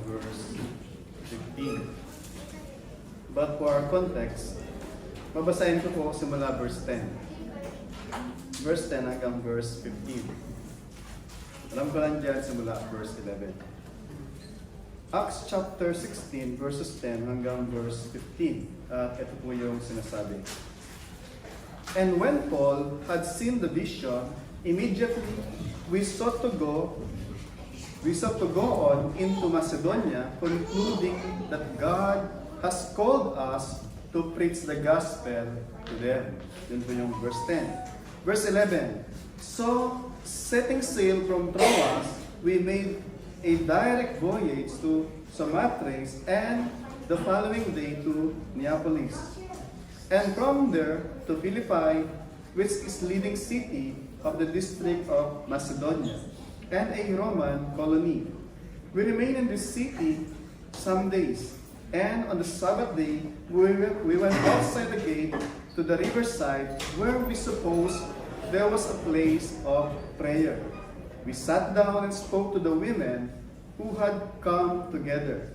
verse 15. But for our context, babasahin ko po simula verse 10. Verse 10 hanggang verse 15. Alam ko lang dyan simula verse 11. Acts chapter 16 verses 10 hanggang verse 15. At ito po yung sinasabi. And when Paul had seen the vision, immediately we sought to go on into Macedonia, concluding that God has called us to preach the gospel to them. Yun po yung verse 10. Verse 11. So, setting sail from Troas, we made a direct voyage to Samothrace and the following day to Neapolis. And from there to Philippi, which is leading city of the district of Macedonia, and a Roman colony. We remained in this city some days, and on the Sabbath day, we went outside the gate to the riverside, where we supposed there was a place of prayer. We sat down and spoke to the women who had come together.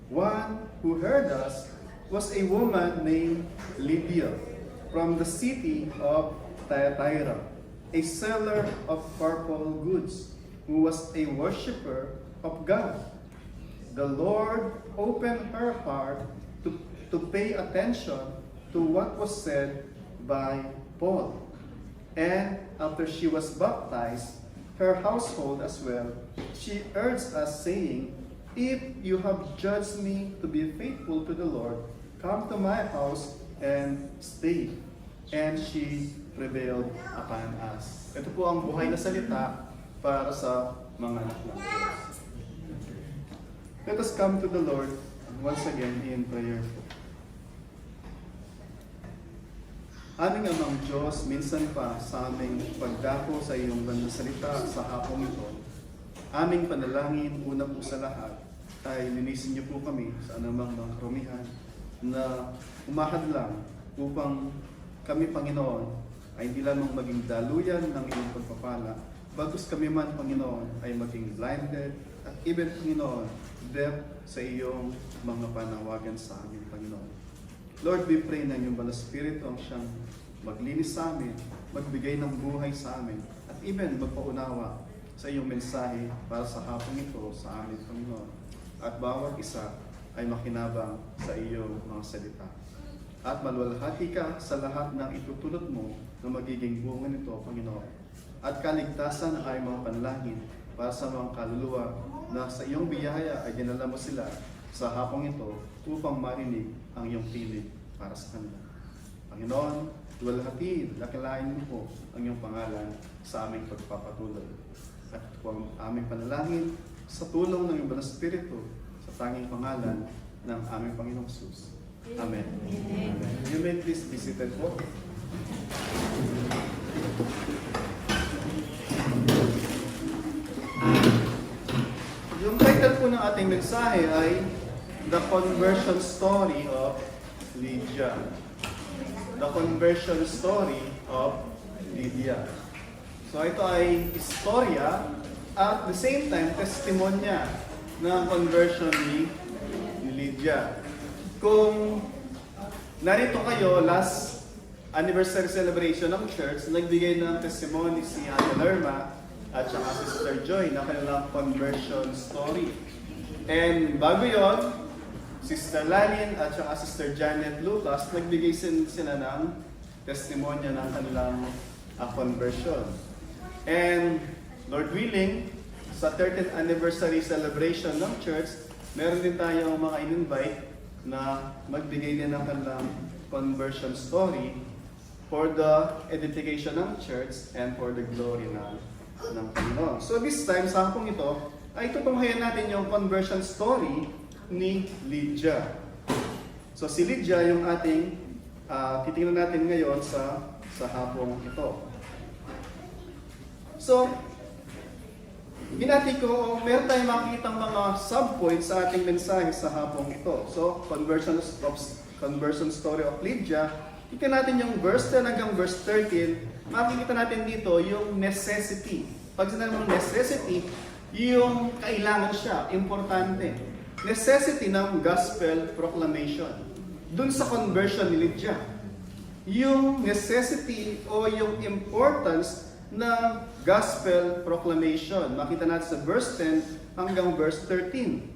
One who heard us was a woman named Lydia from the city of Thyatira, a seller of purple goods, who was a worshiper of God. The Lord opened her heart to pay attention to what was said by Paul. And after she was baptized, her household as well, she urged us, saying, If you have judged me to be faithful to the Lord, come to my house and stay. And she prevailed upon us. Ito po ang buhay na salita para sa mga anak ng Diyos. Let us come to the Lord once again in prayer. Aming Amang Diyos, minsan pa sa aming pagdako sa iyong banal salita sa hapong ito, aming panalangin, una po sa lahat, ay linisin niyo po kami sa anumang mga karumihan na umahadlang upang kami, Panginoon, ay hindi lamang maging daluyan ng iyong pagpapala, bagkus kami man, Panginoon, ay maging blinded at even, Panginoon, deaf sa iyong mga panawagan sa amin, Panginoon. Lord, we pray na yung Banal Espiritu ang siyang maglinis sa amin, magbigay ng buhay sa amin, at even magpaunawa sa iyong mensahe para sa hapong ito sa amin, Panginoon. At bawat isa ay makinabang sa iyong mga salita. At maluwalhati ka sa lahat ng itutulot mo na magiging bunga nito, Panginoon. At kaligtasan ay mga panalangin para sa mga kaluluwa na sa iyong biyaya ay dinala mo sila sa hapong ito upang marinig ang iyong piling para sa kanila. Panginoon, luwalhati, lakilain mo po ang iyong pangalan sa aming pagpapatuloy. At kung aming panalangin sa tulong ng iyong Banal Espiritu sa tanging pangalan ng aming Panginoong Jesus. Amen. Amen. You may please be seated po. Yung title po ng ating mensahe ay The Conversion Story of Lydia. The Conversion Story of Lydia. So ito ay istorya at the same time testimonya ng conversion ni Lydia. Kung narito kayo last anniversary celebration ng church, nagbigay ng testimony si Ate Lerma at saka Sister Joy na kanilang conversion story. And bago yon, Sister Lanin at saka Sister Janet Lucas, nagbigay sila ng testimonya ng kanilang conversion. And Lord willing, sa 13th anniversary celebration ng church, meron din tayong mga in-invite na magbigay din ng kanilang conversion story for the edification ng church and for the glory ng Panginoon. So this time, sa hapong ito, ay tutunghayan natin yung conversion story ni Lydia. So si Lydia yung ating titingnan natin ngayon sa hapong ito. So, binati ko, meron tayong makikitang mga sub-points sa ating mensahe sa hapong ito. So, conversion story of Lydia. Tingnan natin yung verse 10 hanggang verse 13. Makikita natin dito yung necessity. Pag sinabi mong necessity, yung kailangan siya, importante. necessity ng gospel proclamation. Dun sa conversion ni Lydia, yung necessity o yung importance ng gospel proclamation. Makita natin sa verse 10 hanggang verse 13.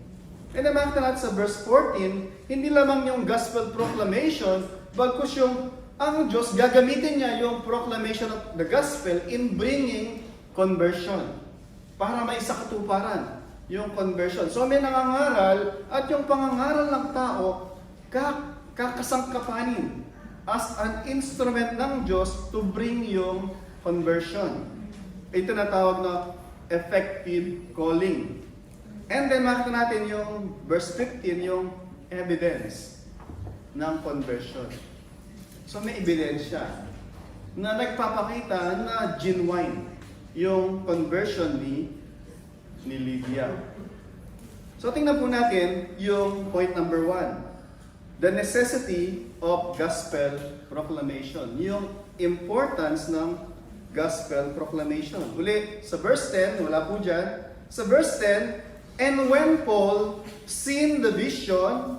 And then makita natin sa verse 14, hindi lamang yung gospel proclamation, bagkus yung ang Diyos gagamitin niya yung proclamation of the gospel in bringing conversion. Para may sakatuparan yung conversion. So may nangangaral at yung pangangaral ng tao kakasangkapanin as an instrument ng Diyos to bring yung conversion. Ito na tawag na effective calling. And then makita natin yung verse 15, yung evidence ng conversion. So may ebidensya na nagpapakita na genuine yung conversion ni Lydia. So tingnan po natin yung point number 1. The necessity of gospel proclamation. Yung importance ng gospel proclamation. Uli, sa verse 10, wala po dyan. Sa verse 10, and when Paul seen the vision,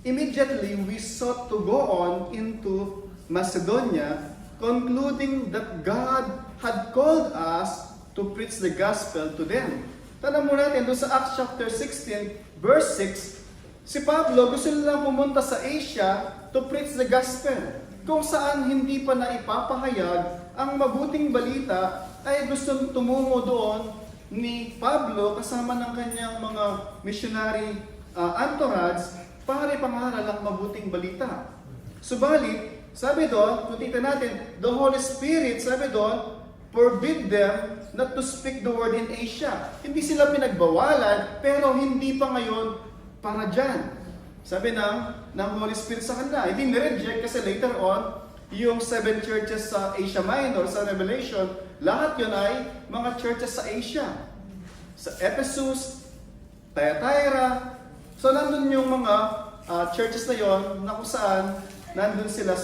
immediately we sought to go on into Macedonia, concluding that God had called us to preach the gospel to them. Tanong mo natin doon sa Acts chapter 16, verse 6, si Pablo gusto nilang pumunta sa Asia to preach the gospel. Kung saan hindi pa naipapahayag ang mabuting balita, ay gusto tumungo doon ni Pablo kasama ng kanyang mga missionary entourage para ipangaral ang mabuting balita. Subalit, sabi doon, kung tingnan natin, the Holy Spirit, sabi doon, forbid them not to speak the word in Asia. Hindi sila pinagbawalan, pero hindi pa ngayon para dyan. Sabi ng Holy Spirit sa kanila. Hindi nireject kasi later on, yung 7 churches sa Asia Minor, sa Revelation, lahat yun ay mga churches sa Asia. Sa Ephesus, Thyatira. So nandun yung mga churches na yon na kung saan nandun sila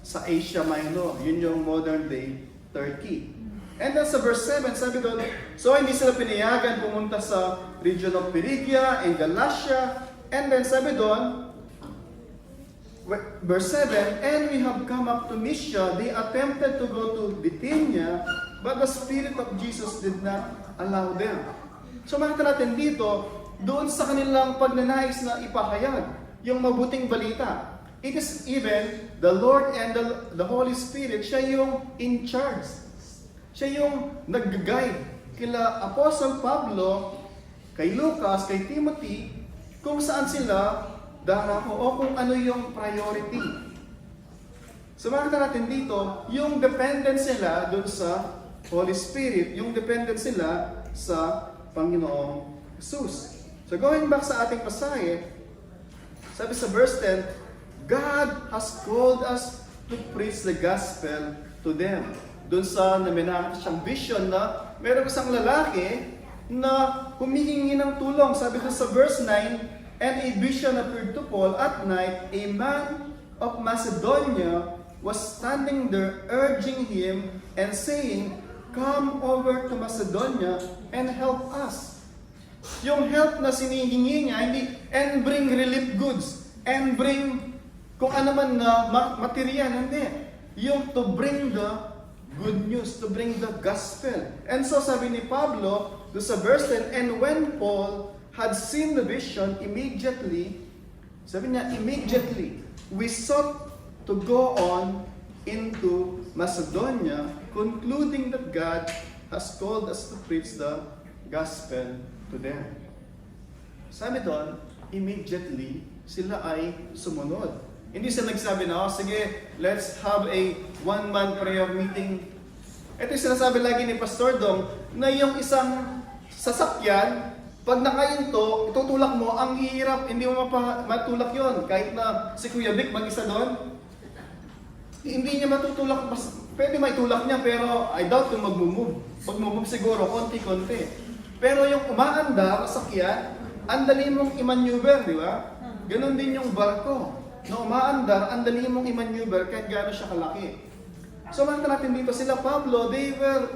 sa Asia Minor. Yun yung modern day Turkey. And then sa verse 7, sabi doon, so hindi sila pinayagan pumunta sa region of Phrygia and Galatia. And then sabi doon, verse 7, and we have come up to Mysia. They attempted to go to Bithynia, but the Spirit of Jesus did not allow them. So makita natin dito, doon sa kanilang pagnanais na ipahayag yung mabuting balita. It is even the Lord and the Holy Spirit, siya yung in charge. Siya yung nag-guide kila Apostle Pablo, kay Lucas, kay Timothy, kung saan sila darako o kung ano yung priority. So makita natin dito, yung dependence sila dun sa Holy Spirit, yung dependence sila sa Panginoong Jesus. So going back sa ating pasahe, sabi sa verse 10, God has called us to preach the gospel to them. Doon sa naminakita siyang vision na meron isang lalaki na humihingi ng tulong. Sabi doon sa verse 9, and a vision appeared to Paul at night. A man of Macedonia was standing there urging him and saying, come over to Macedonia and help us. Yung help na sinihingi niya, hindi, and bring relief goods, and bring kung ano man na material, hindi. Yung to bring the good news, to bring the gospel. And so sabi ni Pablo, do sa verse 10, and when Paul had seen the vision, immediately, sabi niya, immediately, we sought to go on into Macedonia, concluding that God has called us to preach the gospel to them. Sabi doon, immediately, sila ay sumunod. Hindi sila nagsabi na, oh, sige, let's have a one-man prayer meeting. Ito yung sinasabi lagi ni Pastor Dong, na yung isang sasakyan, pag nakahinto, itutulak mo, ang hirap, hindi mo matulak yon. Kahit na si Kuya Vic mag-isa doon, hindi niya matutulak, pwede maitulak niya, pero I doubt kung mag-move. Mag-move siguro, konti-konti. Pero yung umaandar, sasakyan, ang dali mong i-maneuver, di ba? Ganon din yung barko. Na umaandar, ang dali mong i-maneuver kahit gaano siya kalaki. So makita natin dito sila Pablo, they were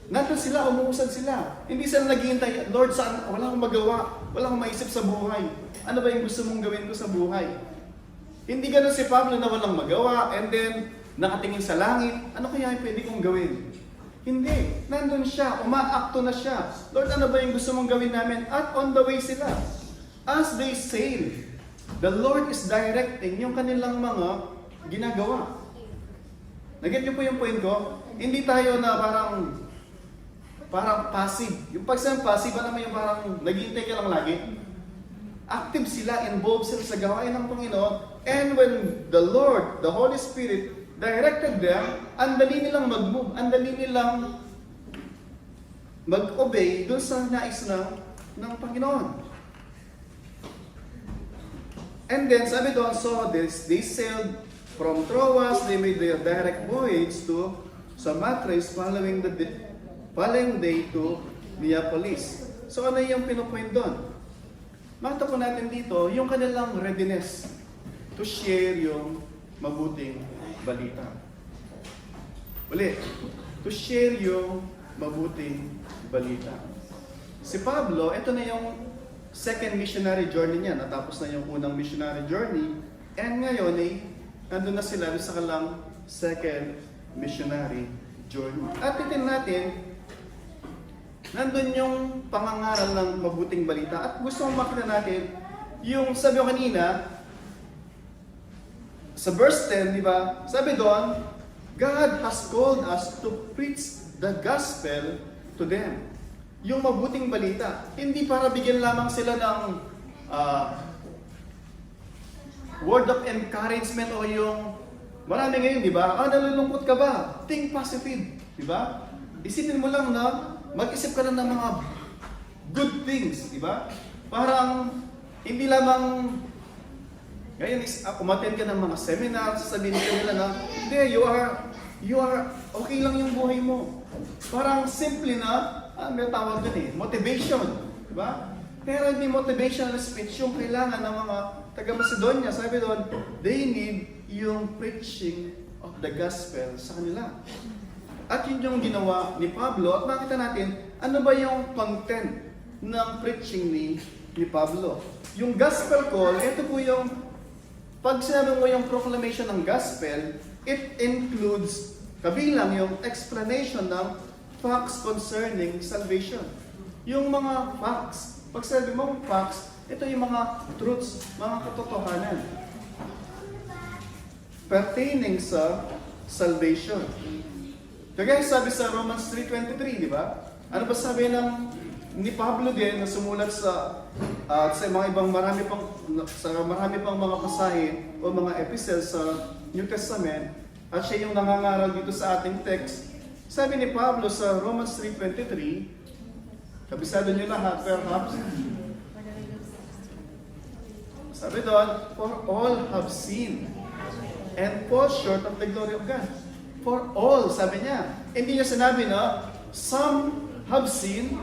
Nandun sila, umuusad sila. Hindi sila naghihintay, Lord, saan? Wala akong magawa. Wala akong maisip sa buhay. Ano ba yung gusto mong gawin ko sa buhay? Hindi ganun si Pablo na walang magawa and then nakatingin sa langit. Ano kaya yung pwede kong gawin? Hindi. Nandun siya. Umaakto na siya. Lord, ano ba yung gusto mong gawin namin? At on the way sila. As they sail, the Lord is directing yung kanilang mga ginagawa. Naget niyo po yung point ko? Hindi tayo na parang passive. Yung pag-siyang passive, alam mo yung parang naghihintay ka lang lagi. Active sila, involved sila sa gawain ng Panginoon. And when the Lord, the Holy Spirit, directed them, ang dali nilang mag-move, ang dali nilang mag-obey dun sa nais ng Panginoon. And then, sabi doon, so they sailed from Troas, they made their direct voyage to Samothrace following day to Neapolis. So ano yung pinupoint doon? Makita po natin dito, yung kanilang readiness to share yung mabuting balita. Ulit, to share yung mabuting balita. Si Pablo, ito na yung second missionary journey niya. Natapos na yung unang missionary journey. And ngayon nandun na sila sa kanilang second missionary journey. At titin natin, nandun yung pangangaral ng mabuting balita. At gusto kong makita natin, yung sabi ko kanina, sa verse 10, di ba? Sabi doon, God has called us to preach the gospel to them. Yung mabuting balita. Hindi para bigyan lamang sila ng word of encouragement o yung marami ngayon, di ba? Nalulungkot ka ba? Think positive, di ba? Isipin mo lang na mag-isip ka lang ng mga good things, di ba? Parang hindi lamang ngayon umattend ka ng mga seminars, sasabihin nila na hindi, you are okay lang yung buhay mo. Parang simple na may tawag dun motivation, di ba? Pero hindi motivational speech yung kailangan ng mga taga-Macedonia. Sabi doon, they need yung preaching of the gospel sa kanila. At yun yung ginawa ni Pablo. At makita natin, ano ba yung content ng preaching ni Pablo? Yung gospel call, ito po yung, pag sinabi mo yung proclamation ng gospel, it includes, kabilang yung explanation ng facts concerning salvation. Yung mga facts, pag sabi mo facts, ito yung mga truths, mga katotohanan pertaining sa salvation. Kaya sabi sa Romans 3:23, di ba? Ano ba sabi ni Pablo din na sumulat sa mga ibang marami pang mga pasahe o mga epistles sa New Testament, at siya yung nangangaral dito sa ating text. Sabi ni Pablo sa Romans 3:23, kabisado niyo lahat, perhaps. Sabi doon, for all have sinned and fall short of the glory of God. For all, sabi niya. Hindi niya sinabi na, some have sinned,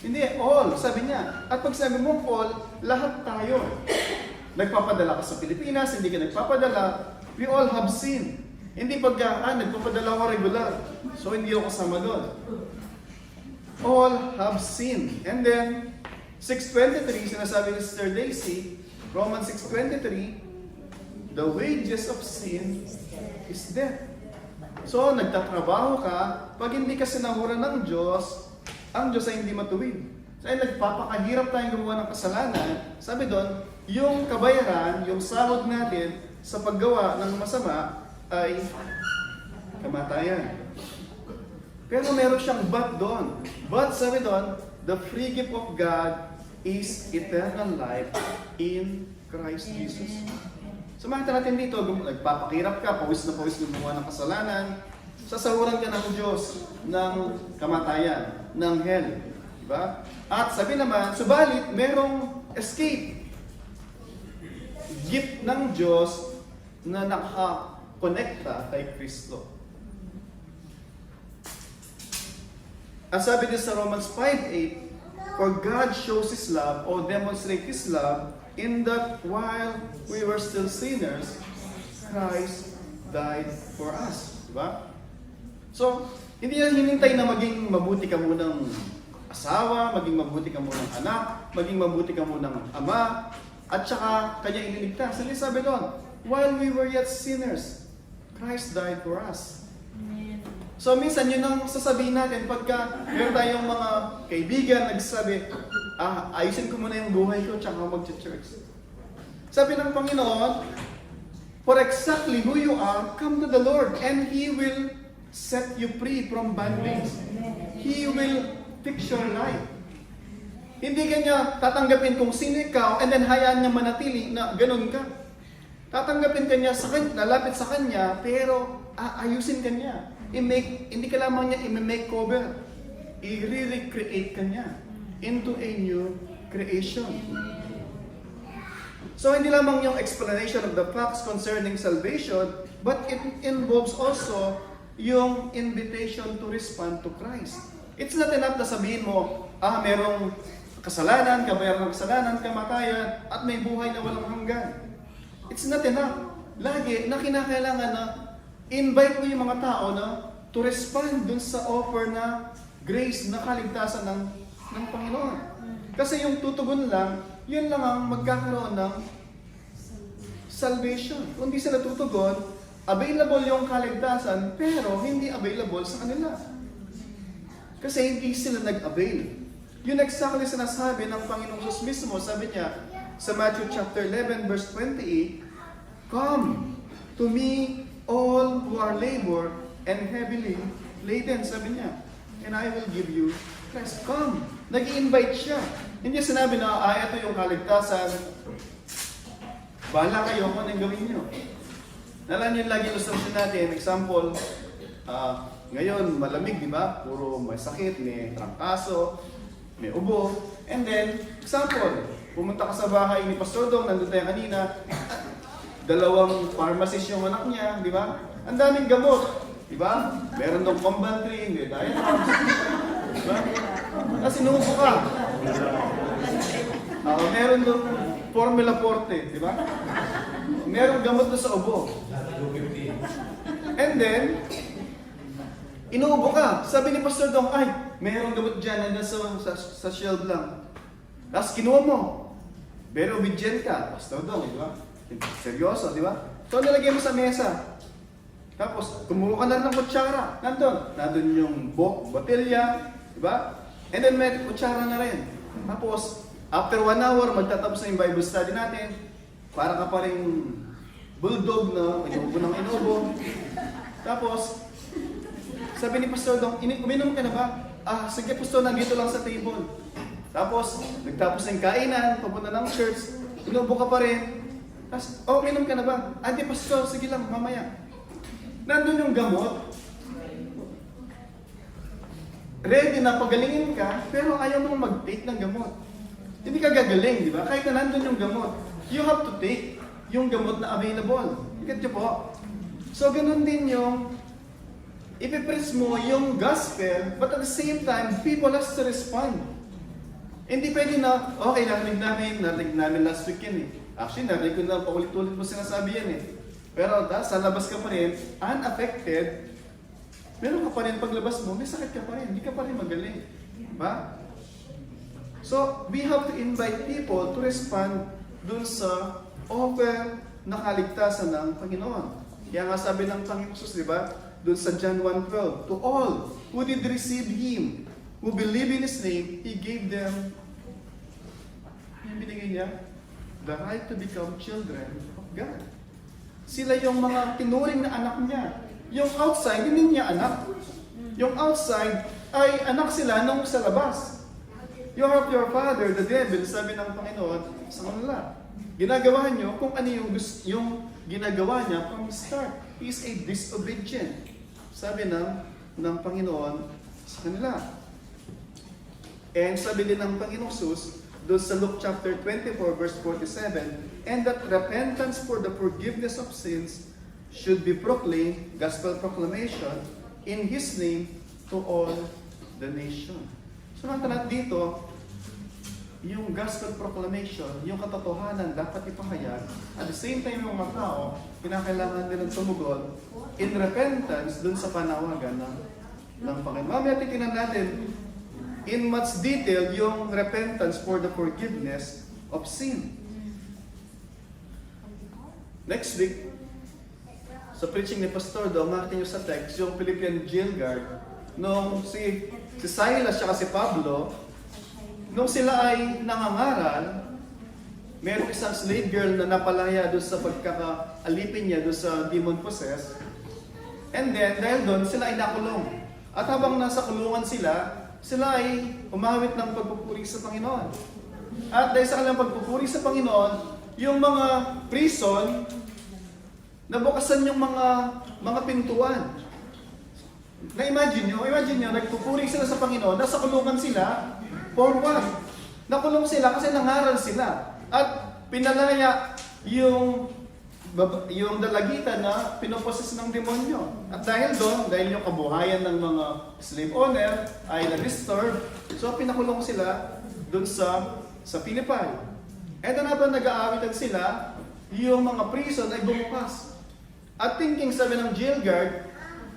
hindi, all, sabi niya. At pag sabi mo all, lahat tayo. Nagpapadala ka sa Pilipinas, hindi ka nagpapadala, we all have sinned. Hindi pagka, nagpapadala ako regular, so hindi ako kasama doon. All have sinned. And then, 6:23, sinasabi ni Sister Daisy, Romans 6:23, the wages of sin is death. So, nagtatrabaho ka, pag hindi ka sinahuran ng Diyos, ang Diyos ay hindi matuwid. So, ay nagpapakahirap tayong gumawa ng kasalanan. Sabi doon, yung kabayaran, yung sahod natin sa paggawa ng masama ay kamatayan. Pero meron siyang but doon. But sabi doon, the free gift of God is eternal life in Christ Jesus. So makita natin dito, nagpapakirap ka, pawis na pawis gumawa ng kasalanan, sasahuran ka ng Diyos ng kamatayan, ng hell. Diba? At sabi naman, subalit, merong escape. Gift ng Diyos na nakakonekta kay Kristo. Ang sabi din sa Romans 5:8, for God shows His love or demonstrates His love in that while we were still sinners, Christ died for us. Diba? So, hindi na hinintay na maging mabuti ka munang asawa, maging mabuti ka munang anak, maging mabuti ka munang ama, at saka kanya iniligtas. Ano yung sabi doon? While we were yet sinners, Christ died for us. So minsan yun ang sasabihin natin pagka meron tayong mga kaibigan nagsasabi, ayusin ko muna yung buhay ko tsaka mag-church. Sabi ng Panginoon, for exactly who you are, come to the Lord and He will set you free from bondage. He will fix your life. Hindi kanya tatanggapin kung sino ikaw and then hayaan niya manatili na ganun ka. Tatanggapin kanya sa kanya, lalapit sa kanya, pero aayusin kanya. Hindi ka lamang niya i-make cover. I-recreate ka niya into a new creation. So, hindi lamang yung explanation of the facts concerning salvation, but it involves also yung invitation to respond to Christ. It's not enough na sabihin mo, merong kasalanan, kabayaran ng kasalanan, kamatayan, at may buhay na walang hanggan. It's not enough. Lagi na kinakailangan na invite mo yung mga tao na to respond dun sa offer na grace na kaligtasan ng Panginoon. Kasi yung tutugon lang, yun lang ang magkakaroon ng salvation. Kung di sila tutugon, available yung kaligtasan, pero hindi available sa kanila. Kasi hindi sila nag-avail. Yun exactly sinasabi ng Panginoong Jesus mismo. Sabi niya sa Matthew chapter 11 verse 28, come to me all who are labor and heavily laden, sabi niya, and I will give you rest. Come. Nag-i-invite siya. Hindi sinabi na, ito yung kaligtasan. Bahala kayo kung anong gawin niyo. Nalaan yung lagi ilustrasyon natin. Example, ngayon malamig, di ba? Puro may sakit, may trangkaso, may ubo. And then, example, pumunta ka sa bahay ni Pastor Dong, nandun tayo kanina, 2 pharmacist yung anak niya, di ba? Ang daming gamot, di ba? Meron dong Combantree, may diatrams, di ba? Tapos inuubo ka. Meron dong Formula Forte, di ba? Meron gamot doon sa ubo. And then, inuubo ka. Sabi ni Pastor Dong, meron gamot dyan, nandun sa shelf lang. Tapos kinuha mo. Pero obedient ka, Pastor Dong, di ba? Seryoso, di ba? So, nilagay mo sa mesa. Tapos, kumuha ka na ng kutsara. Nandun yung botelya, di ba? And then, may kutsara na rin. Tapos, after 1 hour, magtatapos na yung Bible study natin. Para ka pa rin bulldog na inubo ng inubo. Tapos, sabi ni Pastor Dong, uminom ka na ba? Sige Pastor, nandito lang sa table. Tapos, nagtapos ng kainan, papunta ng church, inubo ka pa rin. Tapos, uminom ka na ba? Hindi Pastor, sige lang, mamaya. Nandun yung gamot. Ready na pagalingin ka, pero ayaw mong mag-take ng gamot. Hindi ka gagaling, di ba? Kahit na nandun yung gamot, you have to take yung gamot na available. Ikat niyo po. So, ganun din yung ipipreach mo yung gospel, but at the same time, people has to respond. Hindi pwede na, okay, narinig namin last week yan eh. Actually, narinig ko na paulit-ulit mo sinasabi yan eh. Pero sa labas ka pa rin, unaffected, meron ka pa rin paglabas mo, may sakit ka pa rin, hindi ka pa rin magaling. Diba? So, we have to invite people to respond dun sa offer na kaligtasan ng Panginoon. Kaya nga sabi ng Panginoon Jesus, di ba? Dun sa John 1:12, to all who did receive Him, who believe in His name, He gave them, yung binigay niya, the right to become children of God. Sila yung mga tinuring na anak niya. Yung outside, hindi niya anak. Yung outside, ay anak sila nung sa labas. You are of your father, the devil, sabi ng Panginoon sa kanila. Ginagawa niyo kung ano yung ginagawa niya from the start. He is a disobedient. Sabi ng Panginoon sa kanila. And sabi din ng Panginoon Jesus, doon sa Luke chapter 24 verse 47, and that repentance for the forgiveness of sins should be proclaimed, gospel proclamation, in His name to all the nation. So natanat dito, yung gospel proclamation, yung katotohanan dapat ipahayag. At the same time, yung mga tao, kinakailangan nilang tumugon in repentance dun sa panawagan ng ng Panginoon. Mamaya titingnan natin in much detail yung repentance for the forgiveness of sin. Next week, sa preaching ni Pastor do, makita nyo sa text, yung Philippian jail guard, nung si Silas at si Pablo, nung sila ay nangangaral, mayroong isang slave girl na napalaya doon sa pagkakaalipin niya doon sa demon possessed. And then, dahil doon, sila ay nakulong. At habang nasa kulungan sila ay umawit ng pagpupuri sa Panginoon. At dahil sa kanilang pagpupuri sa Panginoon, yung mga prison, nabukasan yung mga pintuan. Imagine nyo, nagpupuri sila sa Panginoon, nasa kulungan sila, for what? Nakulong sila kasi nangaral sila. At pinalaya yung dalagitan na pinoposes ng demonyo. At dahil doon, dahil yung kabuhayan ng mga slave owner ay na-disturb, so pinakulong sila doon sa Philippi. Eto na ba nag-aawitan sila, yung mga prison ay bumukas. At thinking, sabi ng jail guard,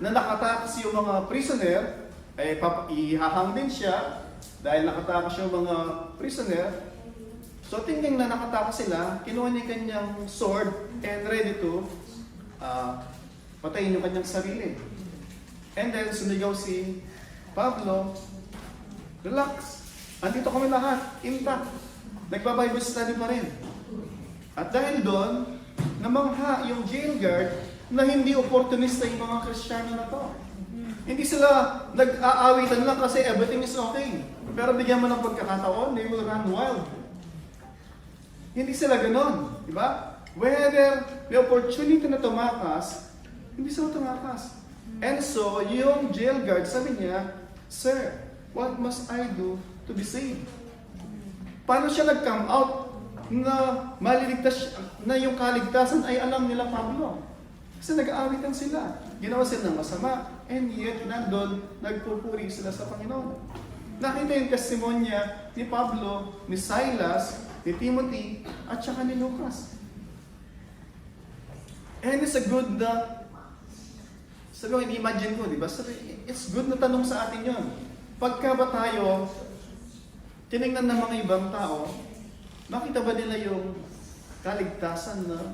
na nakatakas yung mga prisoner, ay ihahang din siya dahil nakatakas yung mga prisoner. So thinking na nakatakas sila, kinuha niya kanyang sword and ready to patayin yung kanyang sarili. And then sumigaw si Pablo, relax, andito kami lahat, intact. Nagba-Bible study pa rin. At dahil doon, namangha yung jail guard na hindi opportunista yung mga Kristiyano na to. Hindi sila nag-aawitan lang kasi everything is okay. Pero bigyan mo ng pagkakataon, they will run wild. Hindi sila ganon, di ba? Whether the opportunity na tumakas, hindi sila tumakas. And so, yung jail guard, sabi niya, Sir, what must I do to be saved? Paano siya nag-come out na maliligtas, na yung kaligtasan ay alam nila Pablo? Kasi nag-aawitan sila. Ginawa sila ng masama, and yet nandun, nagpupuri sila sa Panginoon. Nakita yung testimonya ni Pablo, ni Silas, ni Timothy, at saka ni Lucas. And it's a good imagine ko, di ba? It's good na tanong sa atin yon. Pagka ba tayo tinignan ng mga ibang tao, makita ba nila yung kaligtasan na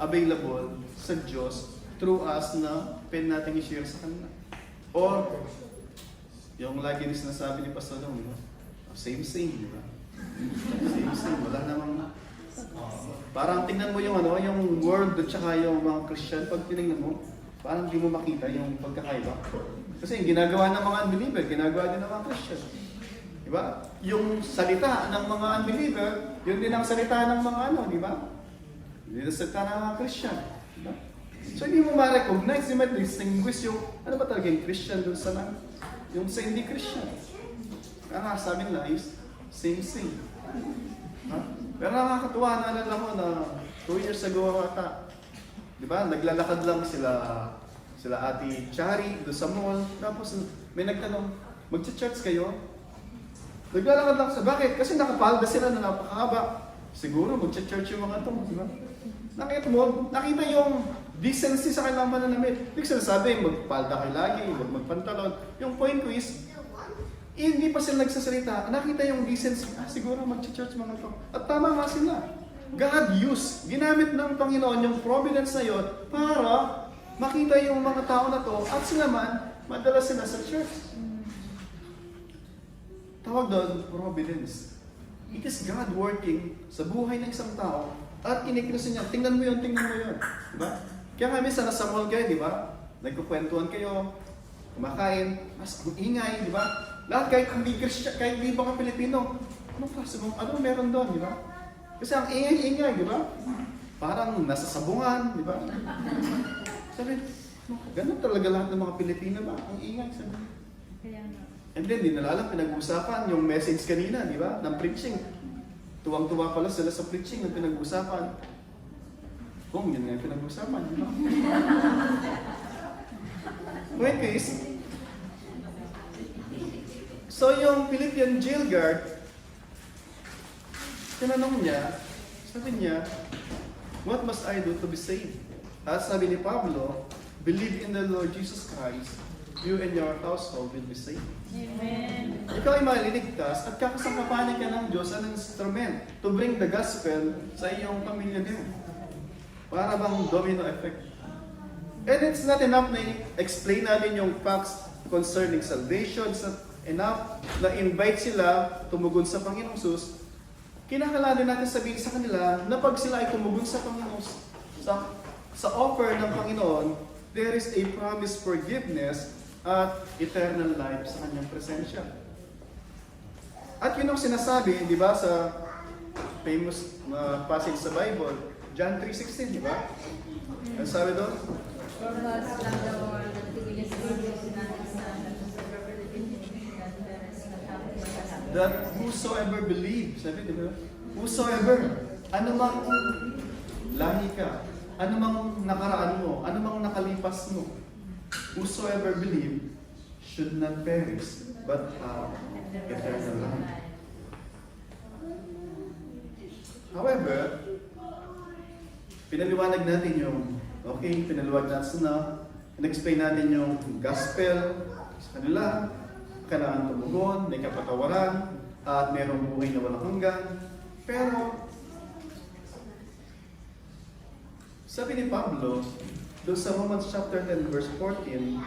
available sa Diyos through us na pwede natin i-share sa kanila? Or, yung lagi rin sinasabi ni Pastor Long, di ba? Same, di ba? Same, wala namang... parang tingnan mo yung world at saka yung mga Christian, pag tinignan mo, parang di mo makita yung pagkakaiba. Kasi yung ginagawa ng mga unbeliever, ginagawa din ng mga Christian. Di ba? Yung salita ng mga unbeliever, yun din ang salita ng mga di ba? Yun ang salita ng mga Christian. Di ba? So hindi mo ma-recognize, hindi mo distinguish yung, ano ba talaga yung Christian dun sa yung sa hindi Christian. Kaya sabi nila is, same. Ha? Pero nakakatuwa, naalala ko na 2 years ago ata, di ba, naglalakad lang sila Ate Chari doon sa mall, tapos may nagtanong, magcha-church kayo? Naglalakad lang sa, bakit? Kasi nakapalda sila na napakahaba. Siguro magcha-church yung mga to, di ba? Nakita yung decency sa kanilang mananamit. Hindi sinasabi, magpalda kayo lagi, huwag magpantalon. Yung point ko is, hindi pa sila nagsasalita. Nakita yung decency, siguro mag-church mga to. At tama nga sila. God ginamit ng Panginoon yung providence na yun para makita yung mga tao na to at sila man, madala sila sa church. Tawag doon, providence. It is God working sa buhay ng isang tao at kinikilusin niya, tingnan mo yun. Diba? Kaya nga minsan nasa mall kayo, diba? Nagkukwentuhan kayo, kumakain, mas ang ingay, diba? Lahat kahit hindi Christian, kahit hindi ba ka Pilipino, ano meron doon, di ba? Kasi ang ingay-ingay, di ba? Parang nasa sabungan, di ba? Sabi, ganun talaga lahat ng mga Pilipino ba? Ang ingay, sabi. And then, di nalalang pinag-uusapan yung message kanina, di ba? Ng preaching. Tuwang-tuwa pala sila sa preaching ng pinag-uusapan. Kung yun nga yung pinag-uusapan, di ba? Wait, guys. So yung Philippian jail guard, tinanong niya, sabi niya, what must I do to be saved? At sabi ni Pablo, believe in the Lord Jesus Christ you and your household will be saved. Amen. Ikaw ay maliligtas at kakasangkapanin ka ng Diyos an instrument to bring the gospel sa iyong pamilya din. Para bang domino effect. And it's not enough na explain natin yung facts concerning salvation. It's not enough na invite sila tumugon sa Panginoong Sus. Kinakailangan natin sabihin sa kanila na pag sila ay tumugon sa Panginoong sa offer ng Panginoon, there is a promised forgiveness at eternal life sa kanyang presensya. At yun ang sinasabi, di ba, sa famous passage sa Bible, John 3:16, di ba? Ano sabi doon? For God so loved the world that He will save His beloved Son, that whosoever believes in Him shall perish but have everlasting life. That whosoever believes, sabi, di ba? Whosoever, anumang lahi ka, anumang nakaraan mo, anumang nakalipas mo, whosoever believe should not perish but have eternal life. However, pinaliwanag natin yung, pinaliwanag natin na, in-explain natin yung gospel sa kanila, kailangan tumugon, may kapatawaran, at mayroong buhay na walang hanggan. Pero, sabi ni Pablo, doon sa Romans chapter 10 verse 14,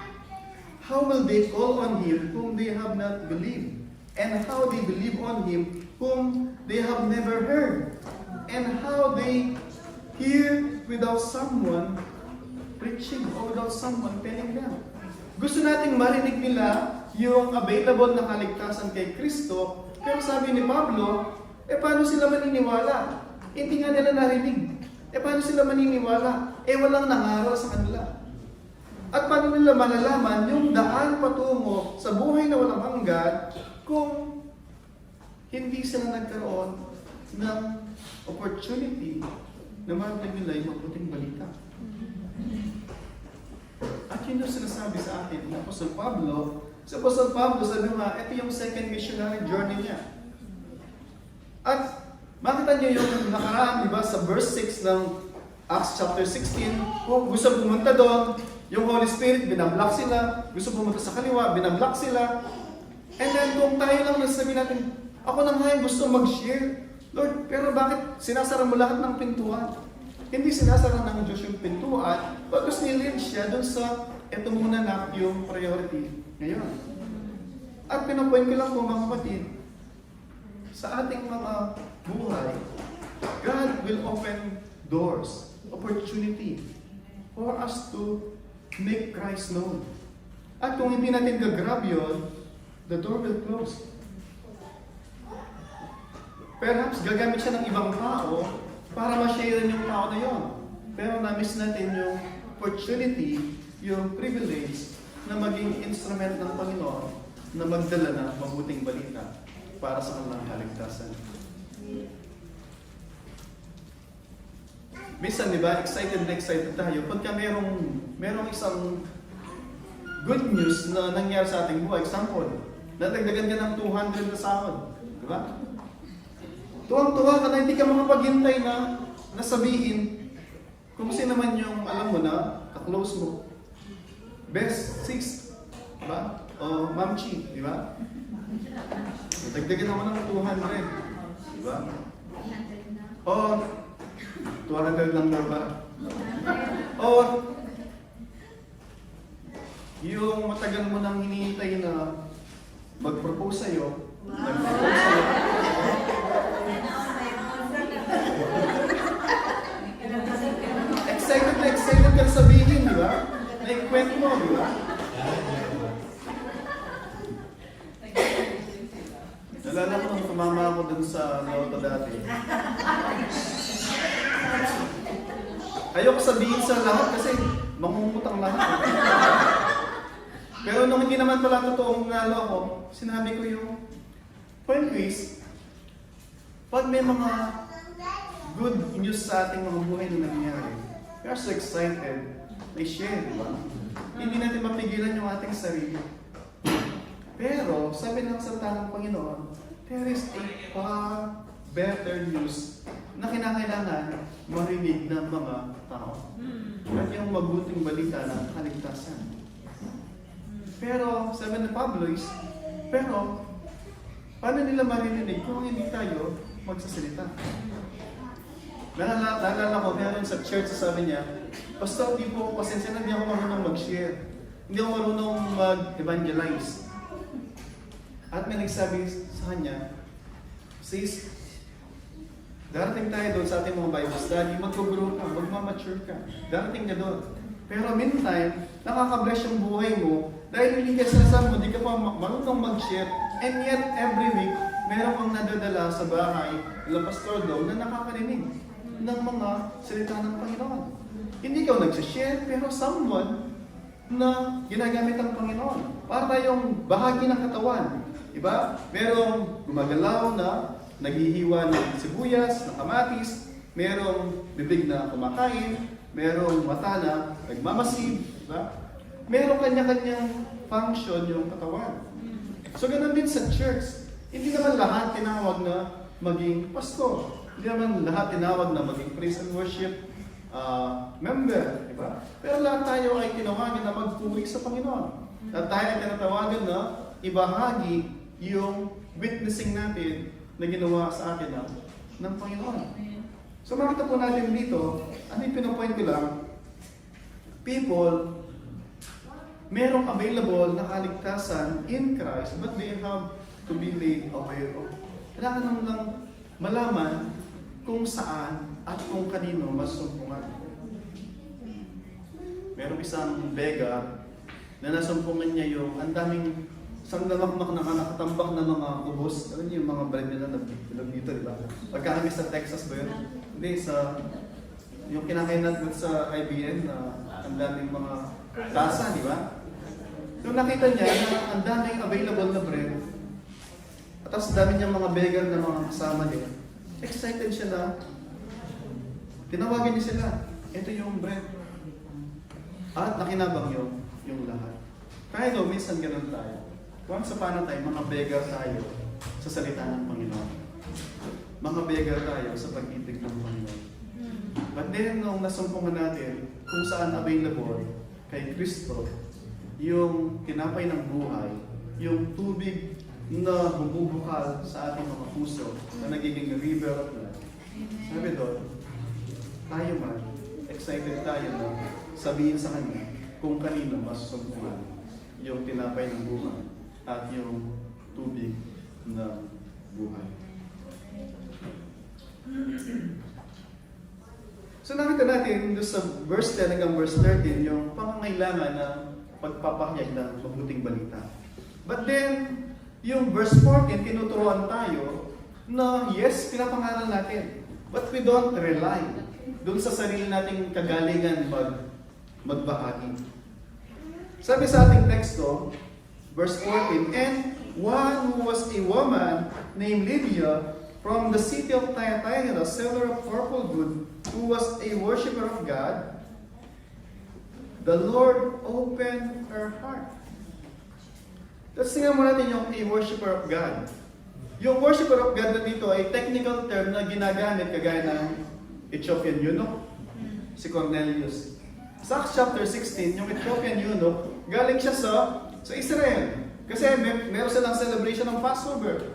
how will they call on Him whom they have not believed? And how they believe on Him whom they have never heard? And how they hear without someone preaching or without someone telling them? Gusto nating marinig nila yung available na kaligtasan kay Kristo, pero sabi ni Pablo, paano sila maniniwala? Hindi nga nila narinig. Paano sila maniniwala? Walang nangaral sa kanila. At paano nila malalaman yung daan patungo sa buhay na walang hanggan kung hindi sila nagkaroon ng opportunity na marinig nila yung mabuting balita? At yun yung sinasabi sa atin ng Apostol Pablo. Sa Apostol Pablo, sabi nga, ito yung second missionary journey niya. At makita niyo yung nakaraan, di ba, sa verse 6 ng Acts chapter 16, kung gusto pumunta doon, yung Holy Spirit, binablock sila. Gusto pumunta sa kaliwa, binablock sila. And then kung tayo lang nasabi natin, ako na nga yung gusto mag-share. Lord, pero bakit sinasara mo lahat ng pintuan? Hindi sinasara ng Diyos yung pintuan, pagkos nilid siya doon sa ito muna na yung priority ngayon. At pinapoint ko lang po mga kapatid, sa ating mga buhay, God will open doors, opportunity for us to make Christ known. At kung hindi natin gagrab yun, the door will close. Perhaps gagamit siya ng ibang tao para ma-share yung tao na yun. Pero na-miss natin yung opportunity, yung privilege na maging instrument ng Panginoon na magdala ng mabuting balita para sa kanilang kaligtasan. Minsan, di ba, excited tayo pagka merong isang good news na nangyari sa ating buhay. Example, natagdagan ka ng 200 na sahod. Di ba? Tuwang-tuwa ka na hindi ka makapaghintay na nasabihin kung sino naman yung alam mo na ka-close mo. Best 6, di ba? O Ma'am Chi, di ba? Natagdagan naman ng 200, di ba? O 200 lang daw ba? O yung matagal mo nang hinihintay na mag-propose sa'yo, nag-propose sa'yo. Excited ka sabihin, di ba? Naikwento mo, di ba? Nalala ko nung tumama ako dun sa loto dati. Ayoko sabihin sa lahat kasi mangungutang lahat. Pero nung hindi naman pala totoong nalo ako, sinabi ko yung point is, pag may mga good news sa ating mga buhay na nangyayari, we are so excited, may share, di ba? Hindi natin mapigilan yung ating sarili. Pero, sabi ng salita ng Panginoon, there is a far better news na kinakailangan marinig ng mga tao. At yung mabuting balita ng kaligtasan. Pero, sabi ni Pablo is, pero, paano nila maririnig kung hindi tayo magsasalita? Naalala ko, meron sa church, sabi niya, Pastor, di po, pasensya na, hindi ako marunong mag-share. Hindi ako marunong mag-evangelize. At may nagsabi sa kanya, Sis, darating tayo doon sa ating mga Bible study, mag-grow ka, mag-mature ka. Darating ka doon. Pero meantime, nakaka-bless yung buhay mo dahil hindi ka sinasabi mo, di ka pa marunong mag-share. And yet, every week, meron kang nadadala sa bahay ng pastor doon na nakakarinig ng mga salita ng Panginoon. Hindi ka nagsishare, pero someone na ginagamit ang Panginoon. Para tayong bahagi ng katawan. Diba? Merong gumagalaw na naghihiwa ng sibuyas, ng kamatis, merong bibig na kumakain, merong mata na nagmamasid, diba? Merong kanya-kanyang function yung katawan. So ganun din sa church. Hindi naman lahat tinawag na maging pastor. Hindi naman lahat tinawag na maging praise and worship member, di ba? Pero lahat tayo ay tinawagan na magpuri sa Panginoon. Lahat tayo ay tinatawagan na ibahagi yung witnessing natin na ginawa sa atin ng Panginoon. So makita po natin dito, ano yung pinapoint ko lang, people, merong available na kaligtasan in Christ, but they have to be made aware of. Kailangan naman lang malaman kung saan at kung kanino masumpungan. Merong isang beggar na nasumpungan niya yung ang daming isang namakmak na nakatambak na mga kubos. Alam niyo yung mga bread nila na bilog dito, di ba? Pagka kami sa Texas ba yun? Hindi, sa yung kinakain natin sa IBM na ang daming mga tasa, di ba? Nung nakita niya na ang daming available na bread, at tapos dami niyang mga beggar na mga kasama niya, excited siya na tinawagan niya sila. Ito yung bread. At nakinabang yung lahat. Kaya no, minsan ganun tayo. Once upon a time, mga beggar tayo sa salita ng Panginoon. Mga beggar tayo sa pag-ibig ng Panginoon. But then, nung nasumpungan natin kung saan available kay Kristo, yung tinapay ng buhay, yung tubig na bumubukal sa ating mga puso, na nagiging river of life. Sabi doon, tayo man, excited tayo na sabihin sa Kanya kung kanino masumpungan yung tinapay ng buhay at yung tubig ng buhay. So nakita natin doon sa verse 10 hanggang verse 13 yung pangangailangan ng pagpapahayag ng mabuting balita. But then, yung verse 14, tinuturuan tayo na yes, pinapangaral natin. But we don't rely doon sa sarili nating kagalingan magbahagi. Sabi sa ating teksto, verse 14, and one who was a woman named Lydia from the city of Thyatira, a seller of purple wood, who was a worshiper of God, the Lord opened her heart. Tapos tingnan mo natin yung a worshiper of God. Yung worshiper of God na dito ay technical term na ginagamit kagaya ng Ethiopian eunuch, si Cornelius. Sa Acts chapter 16, yung Ethiopian eunuch, galing siya sa Israel. Kasi meron silang celebration ng Passover.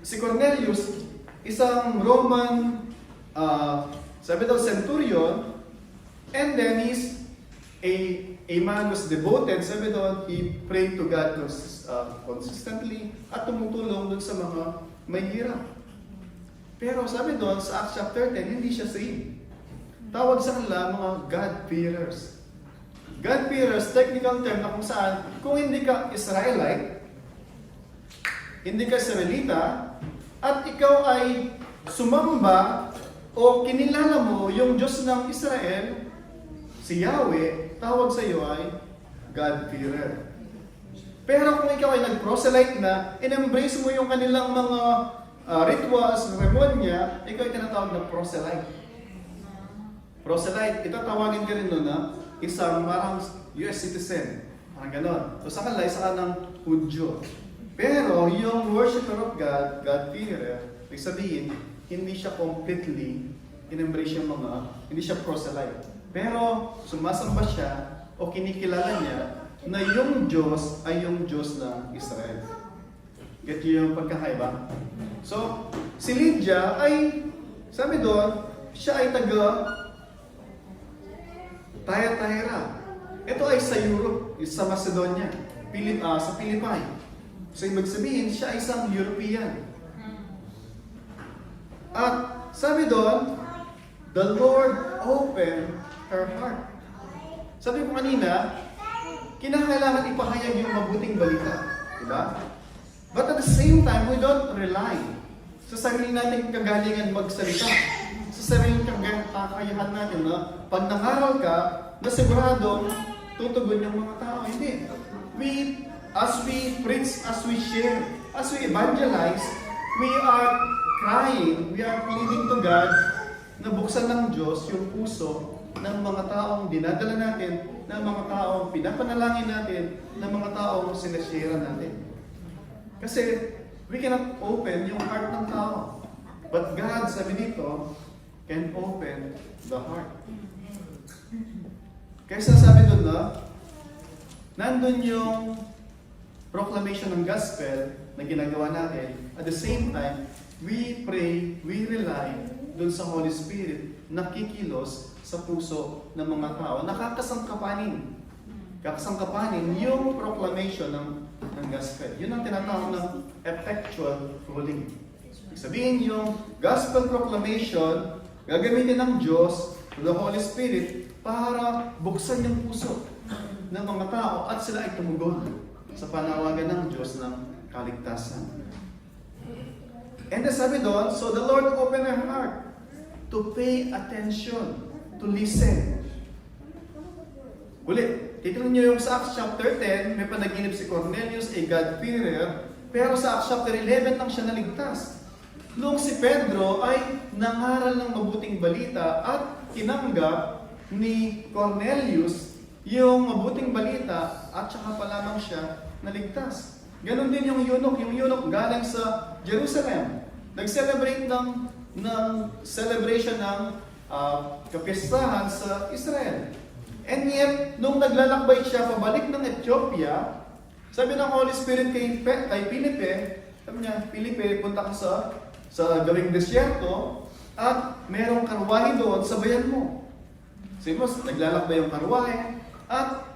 Si Cornelius, isang Roman, sabi daw centurion, and then he's a man was devoted, sabi doon, he prayed to God consistently at tumutulong doon sa mga may hirap. Pero sabi doon, sa Acts chapter 10, hindi siya saved. Tawag sa kanila mga God-fearers. God-fearers, technical term na kung saan, kung hindi ka Israelite, hindi ka Israelita, at ikaw ay sumamba o kinilala mo yung Diyos ng Israel, si Yahweh, tawag sa iyo ay God-fearer. Pero kung ikaw ay nag-proselyte na, in-embrace mo yung kanilang mga rituals, seremonya, ikaw ay tinatawag na proselyte. Proselyte, itatawagin ka rin doon na isang parang US citizen. Parang ganon. So sa kanila, isa ka ng Hudyo. Pero yung worshiper of God, God-fearer, ibig sabihin, hindi siya completely in-embrace yung mga, hindi siya proselyte. Pero sumasamba siya o kinikilala niya na yung Diyos ay yung Diyos ng Israel. Get niyo yung pagkakaiba? So, si Lydia ay, sabi doon, siya ay taga Thyatira. Ito ay sa Europe, sa Macedonia, sa Philippine. So, ibig sabihin, siya ay isang European. At sabi doon, the Lord opened her heart. Sabi ko kanina, kinakailangan ipahayag yung mabuting balita. Diba? But at the same time, we don't rely sa sarili nating kagalingan magsalita. Sa sarili kakayahan natin na pag nangaral ka, na siguradong tutugon yung mga tao. Hindi. As we preach, as we share, as we evangelize, we are crying, we are pleading to God na buksan ng Diyos yung puso ng mga taong dinadala natin, ng mga taong pinapanalangin natin, ng mga taong sinashare natin. Kasi we cannot open yung heart ng tao. But God, sabi dito, can open the heart. Kaya sabi doon na, nandun yung proclamation ng gospel na ginagawa natin. At the same time, we pray, we rely doon sa Holy Spirit na kikilos sa puso ng mga tao. Nakakasangkapanin. Kakasangkapanin yung proclamation ng gospel. Yun ang tinatawag ng effectual ruling. Sabihin yung gospel proclamation, gagamitin ng Diyos, the Holy Spirit, para buksan yung puso ng mga tao at sila ay tumugon sa panawagan ng Diyos ng kaligtasan. And sabi doon, so the Lord opened her heart to pay attention, to listen. Ulit, titignan niyo yung sa Acts chapter 10, may panaginip si Cornelius, a God-fearer, pero sa Acts chapter 11 lang siya naligtas. Noong si Pedro ay nangaral ng mabuting balita at tinanggap ni Cornelius yung mabuting balita at saka pa lamang siya naligtas. Ganon din yung eunuch. Yung eunuch galing sa Jerusalem. Nag-celebrate ng celebration ng kapistahan sa Israel. And yet, nung naglalakbay siya pabalik ng Ethiopia, sabi ng Holy Spirit kay Filipe, sabi niya, Filipe, punta ka sa gawing desyerto at merong karwahe doon, sabayan mo. Sabi mo, naglalakbay yung karwahe at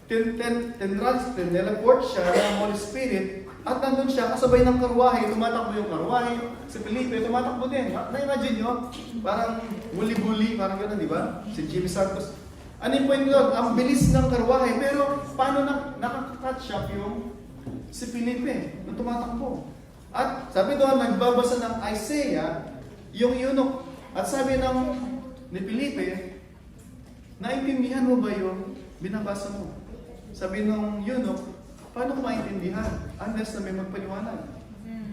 tinelaport siya ng Holy Spirit at nandun siya kasabay ng karwahe, tumatakbo yung karwahe, si Felipe tumatakbo din. Na-imagine nyo? Parang muli-buli, parang gano'n, di ba? Si Jimmy Santos. Ano yung point doon? Ang bilis ng karwahe, pero paano nakaka-catch up yung si Felipe na tumatakbo? At sabi doon, nagbabasa ng Isaiah, yung eunuch, at sabi ni Felipe, naintindihan mo ba yung binabasa mo? Sabi ng eunuch, paano ko maintindihan? Unless na may magpaliwanag.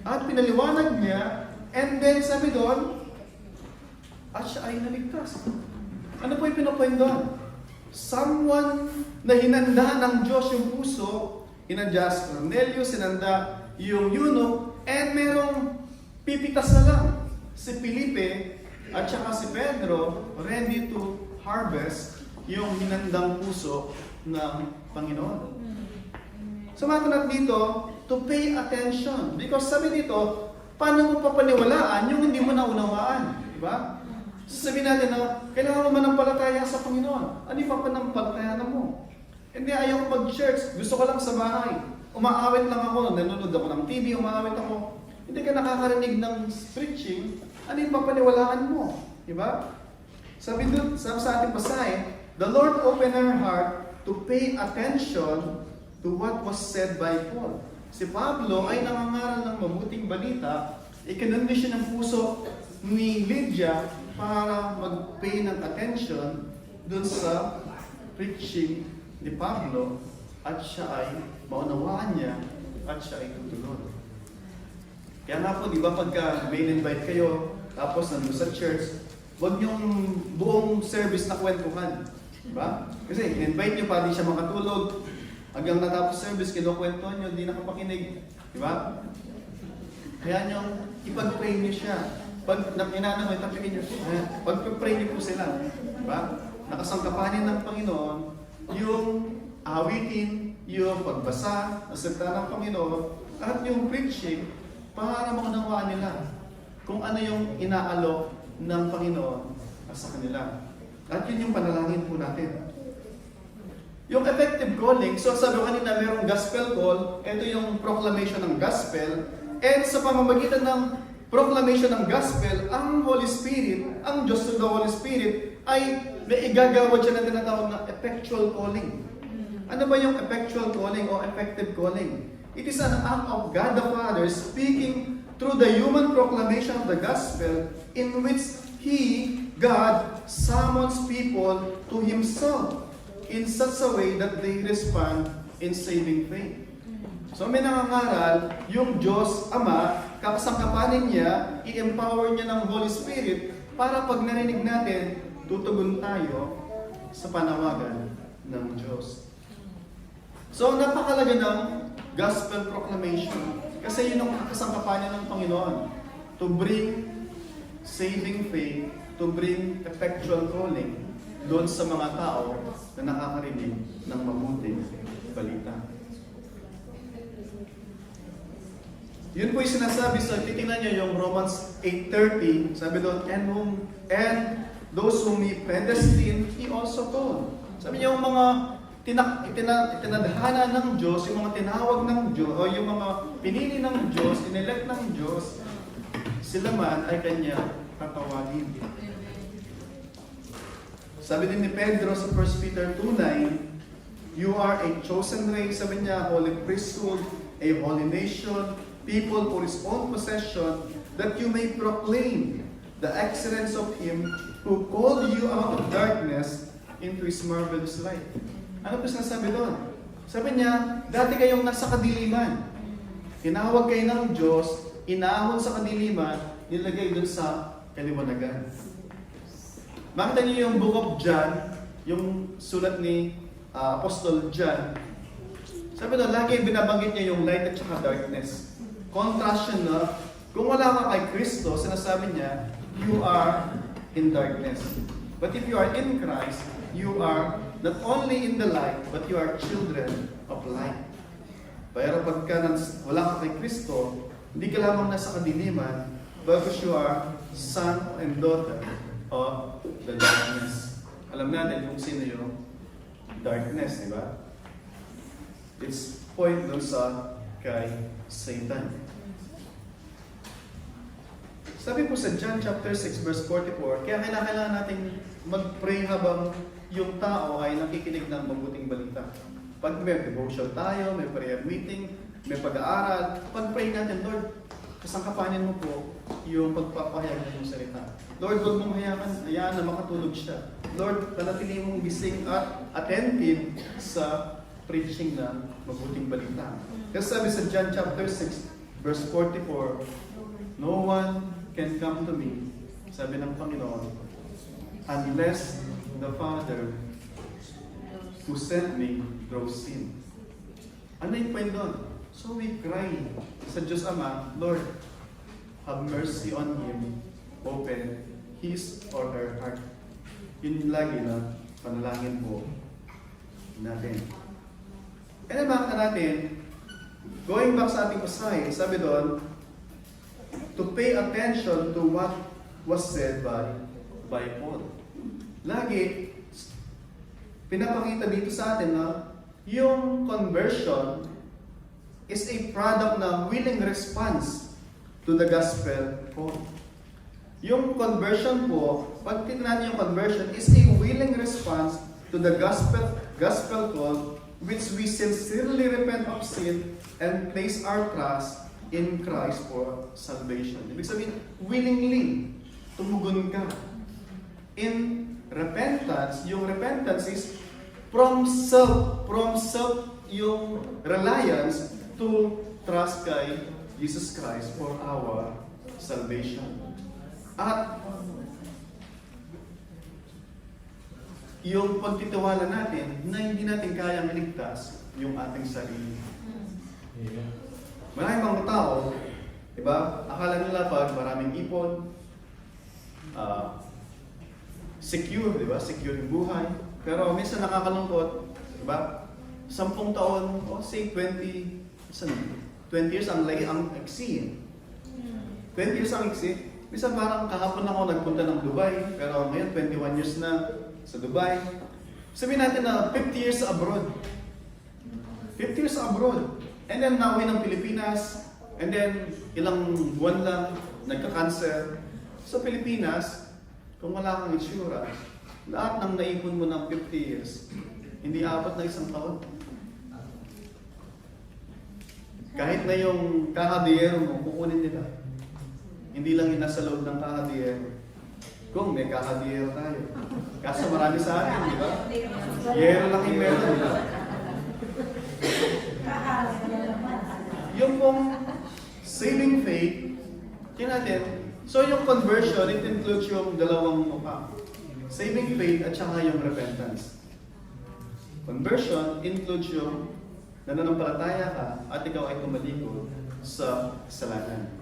At pinaliwanag niya, and then sabi doon, at siya ay naligtas. Ano po yung pinapoint doon? Someone na hinanda ng Diyos yung puso, hinanda si Cornelius, hinanda yung eunuch, and merong pipitas na lang si Felipe at saka si Pedro ready to harvest yung hinandang puso ng Panginoon. So matanat dito, to pay attention. Because sabi dito, paano mo papaniwalaan yung hindi mo naunawaan? Diba? So sabihin natin na, kailangan mo manampalataya sa Panginoon. Ano yung papanampalataya mo? Hindi, ayaw ko mag-church. Gusto ko lang sa bahay. Umaawit lang ako. Nanonood ako ng TV, umaawit ako. Hindi ka nakakarinig ng preaching. Ano yung papaniwalaan mo? Diba? Sabi doon, sa ating basahin, the Lord opened her heart to pay attention to what was said by Paul. Si Pablo ay nangangaral ng mabuting balita, ikinondisyon ng puso ni Lydia para mag-pay ng attention dun sa preaching ni Pablo at siya ay maunawaan niya at siya ay tutugon. Kaya nga po, di ba, pagka may invite kayo, tapos nandun sa church, huwag niyong buong service na kwentuhan. Diba? Kasi in-invite niyo para di siya makatulog. Hanggang natapos service, kinukwentuhan niyo, di nakapakinig. Diba? Kaya niyo, ipag-pray niyo siya. Pag nakinana mo, itapikin niyo. Pag-pray niyo po sila. Diba? Nakasangkapanin ng Panginoon yung awitin, yung pagbasa ng salita ng Panginoon, at yung preaching para maunawaan nila kung ano yung inaalok ng Panginoon sa kanila. At yun yung panalangin po natin. Yung effective calling, so sabi ko kanina, mayroong gospel call, ito yung proclamation ng gospel, and sa pamamagitan ng proclamation ng gospel, ang Holy Spirit, ang Diyos through the Holy Spirit, ay may igagawad siya na tinatawag na effectual calling. Ano ba yung effectual calling o effective calling? It is an act of God the Father speaking through the human proclamation of the gospel in which He, God, summons people to Himself in such a way that they respond in saving faith. So may nangangaral, yung Diyos Ama, kakasangkapanin niya, i-empower niya ng Holy Spirit para pag narinig natin, tutugon tayo sa panawagan ng Diyos. So napakalaga ng gospel proclamation kasi yun ang kakasangkapanin ng Panginoon to bring saving faith, to bring effectual calling doon sa mga tao na nakakarinig ng mabuting balita. Yun po yung sinasabi sa, titingnan nyo yung Romans 8:30, sabi doon, and those whom He predestined, He also called. Sabi niya yung mga itinadhana ng Diyos, yung mga tinawag ng Diyos, o yung mga pinili ng Diyos, inelect ng Diyos, sila man ay Kanya tatawagin. Sabi din ni Pedro sa 1 Peter 2:9, you are a chosen race, sabi niya, holy priesthood, a holy nation, people for His own possession, that you may proclaim the excellence of Him who called you out of darkness into His marvelous light. Ano po sinasabi doon? Sabi niya, dati kayong nasa kadiliman. Tinawag kayo ng Diyos, inahon sa kadiliman, nilagay doon sa kaliwanagan. Makita niyo yung Book of John, yung sulat ni Apostle John. Sabi doon, lagi binabanggit niya yung light at saka darkness. Contrast siya na, kung wala ka kay Kristo, sinasabi niya, you are in darkness. But if you are in Christ, you are not only in the light, but you are children of light. Pero pagka wala ka kay Kristo, hindi ka lamang nasa kadiliman, because you are son and daughter of the darkness. Alam natin kung sino yung darkness, di ba? It's point doon sa kay Satan. Sabi po sa John chapter 6 verse 44, kaya kailangan natin mag-pray habang yung tao ay nakikinig ng mabuting balita. Pag may devotion tayo, may prayer meeting, may pag-aaral, pag-pray natin, Lord, kasangkapanin mo po yung pagpapahayag ng salita. Lord, huwag mong hayaan na makatulog siya. Lord, panatili mong gising at attentive sa preaching ng mabuting balita. Kasi sabi sa John chapter 6 verse 44, no one can come to me, sabi ng Panginoon, unless the Father who sent me draws him. Ano yung point doon? So we cry sa Diyos Ama, Lord, have mercy on him, open his or her heart. Yun lagi na panalangin po natin. And then bakit natin, going back sa ating usay, sabi doon, to pay attention to what was said by Paul. Lagi, pinapakita dito sa atin na yung conversion is a product ng willing response to the gospel call. Yung conversion po, pag tingnan yung conversion, is a willing response to the gospel call, which we sincerely repent of sin and place our trust in Christ for salvation. Ibig sabihin, willingly, tumugon ka. In repentance, yung repentance is from self yung reliance to trust kay Jesus Christ for our salvation. At yung pagtitiwala natin na hindi natin kayang iligtas yung ating sarili. Maraming mga tao, diba? Akala nila pag maraming ipon, secure, diba? Secure yung buhay. Pero minsan nakakalungkot, diba? 10 taon, o say 20, saan? 20 years ang iksi. 20 years ang iksi. Minsan parang kahapon ako nagpunta ng Dubai, pero ngayon 21 years na sa Dubai. Sabihin natin na 50 years sa abroad. 50 years sa abroad. And then nauwi ng Pilipinas, and then ilang buwan lang nagka-cancer. Sa Pilipinas, kung wala kang insurance, lahat ng naipon mo ng 50 years, hindi apat na isang taon. Kahit na yung kahadiyero mo, kukunin nila. Hindi lang yung nasa loob ng kahadiyero. Kung may kahadiyero tayo. Kaso marami sa atin, di ba? Yero lang yung meron, di ba? Yung pong saving faith, yun natin. So yung conversion, it includes yung dalawang mukha. Saving faith at saka yung repentance. Conversion includes yung nananampalataya ka at ikaw ay tumalikod sa kasalanan.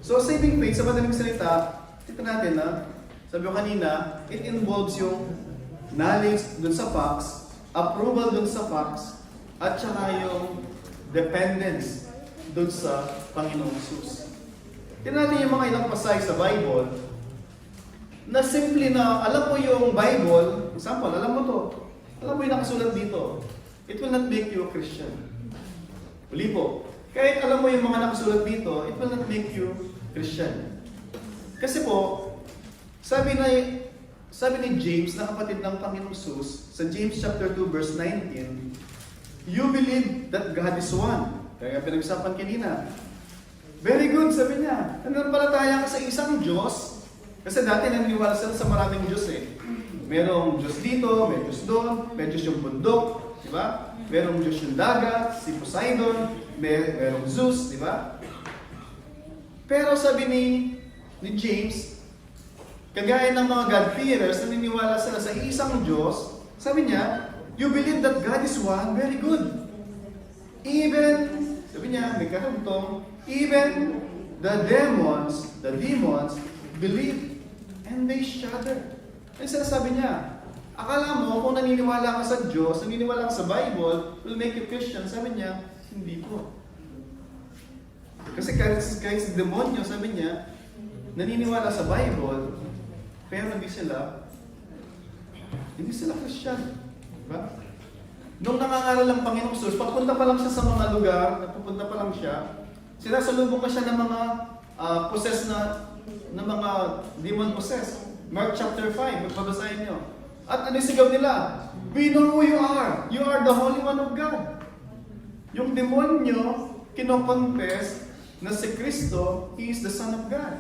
So saving faith, sa madaling salita, ito natin na, sabi ko kanina, it involves yung knowledge dun sa facts, approval dun sa facts, at saka yung dependence dun sa Panginoong Jesus. Tingnan natin yung mga ilang pasay sa Bible na simple na alam mo yung Bible, example, alam mo to, alam mo yung nakasulat dito, it will not make you a Christian. Uli po, kahit alam mo yung mga nakasulat dito, it will not make you Christian. Kasi po, sabi ni James na kapatid ng Panginoong Jesus, sa James chapter 2 verse 19, you believe that God is one. Kaya pinag-usapan kanina. Very good, sabi niya. Nananampalataya ka sa isang Diyos. Kasi dati naniniwala sila sa maraming Diyos eh. Merong Diyos dito, may Diyos doon, may Diyos yung bundok, di ba? Merong Diyos yung dagat, si Poseidon, merong Zeus, di ba? Pero sabi ni James, kagaya ng mga God-fearers, naniniwala sila sa isang Diyos, sabi niya, you believe that God is one, very good. Even, sabi niya, may karugtong, even the demons believe and they shudder. Ay sinasabi niya, akala mo kung naniniwala ka sa Diyos, naniniwala ka sa Bible, will make you Christian. Sabi niya, hindi po. Kasi kahit sa demonyo, sabi niya, naniniwala sa Bible, pero hindi sila Christian. Diba? Nung nangangaral ng Panginoong Jesus, pagpunta pa lang siya sa mga lugar, nagpupunta pa lang siya, sinasalubong pa siya ng mga possessed na mga demon possessed. Mark chapter 5, magbabasahin nyo. At ano sigaw nila? We know who you are. You are the Holy One of God. Yung demonyo, kinoconfess na si Kristo, He is the Son of God.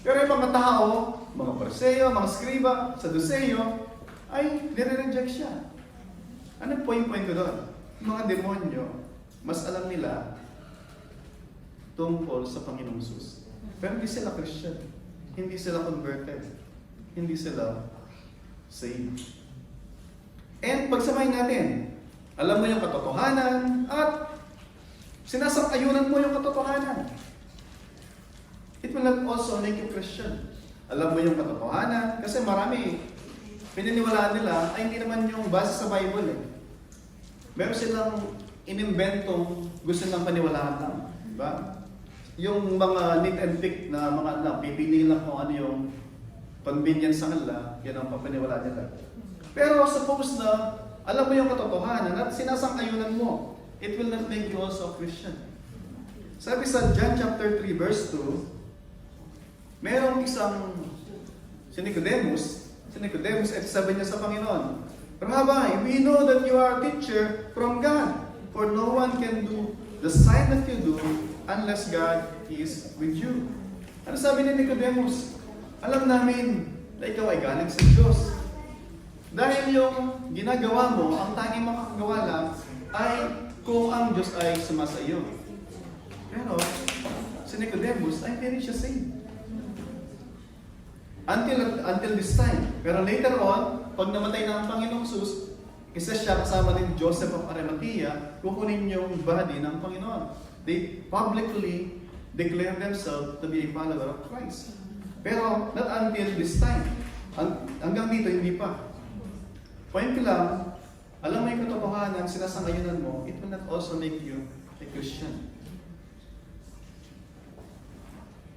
Pero yung mga tao, mga Pariseo, mga Skriba, Saduceo, ay nire-reject siya. Anong point ko doon? Mga demonyo, mas alam nila tungkol sa Panginoong Jesus. Pero hindi sila Christian. Hindi sila converted. Hindi sila saved. And pagsamahin natin, alam mo yung katotohanan at sinasang-ayunan mo yung katotohanan. It will not also make you Christian. Alam mo yung katotohanan kasi marami pininiwalaan nila ay hindi naman yung base sa Bible eh. Meron silang inimbentong gusto nilang paniwalaan lang. Diba? Yung mga neat and pick na mga pipili lang kung ano yung convenience sa kanila, yan ang papaniwalaan nila. Pero suppose na alam mo yung katotohanan at sinasang-ayunan mo, it will not make you also a Christian. Sabi sa John chapter 3 verse 2, merong isang si Nicodemus at sabi niya sa Panginoon, Rabbi, we know that you are a teacher from God, for no one can do the sign that you do unless God is with you. Ano sabi ni Nicodemus? Alam namin na ikaw ay galing sa Diyos. Dahil yung ginagawa mo, ang tanging makakagawa lang ay kung ang Diyos ay sumasa iyo. Pero si Nicodemus ay hindi siya saved. Until this time. Pero later on, pag namatay na ang Panginoong Jesus, isa siya kasama ni Joseph of Arimathea, kukunin yung body ng Panginoon. They publicly declare themselves to be a follower of Christ. Pero not until this time. Hanggang dito, hindi pa. Point ko lang, alam mo yung katotohanan, sinasangayunan mo, it will not also make you a Christian.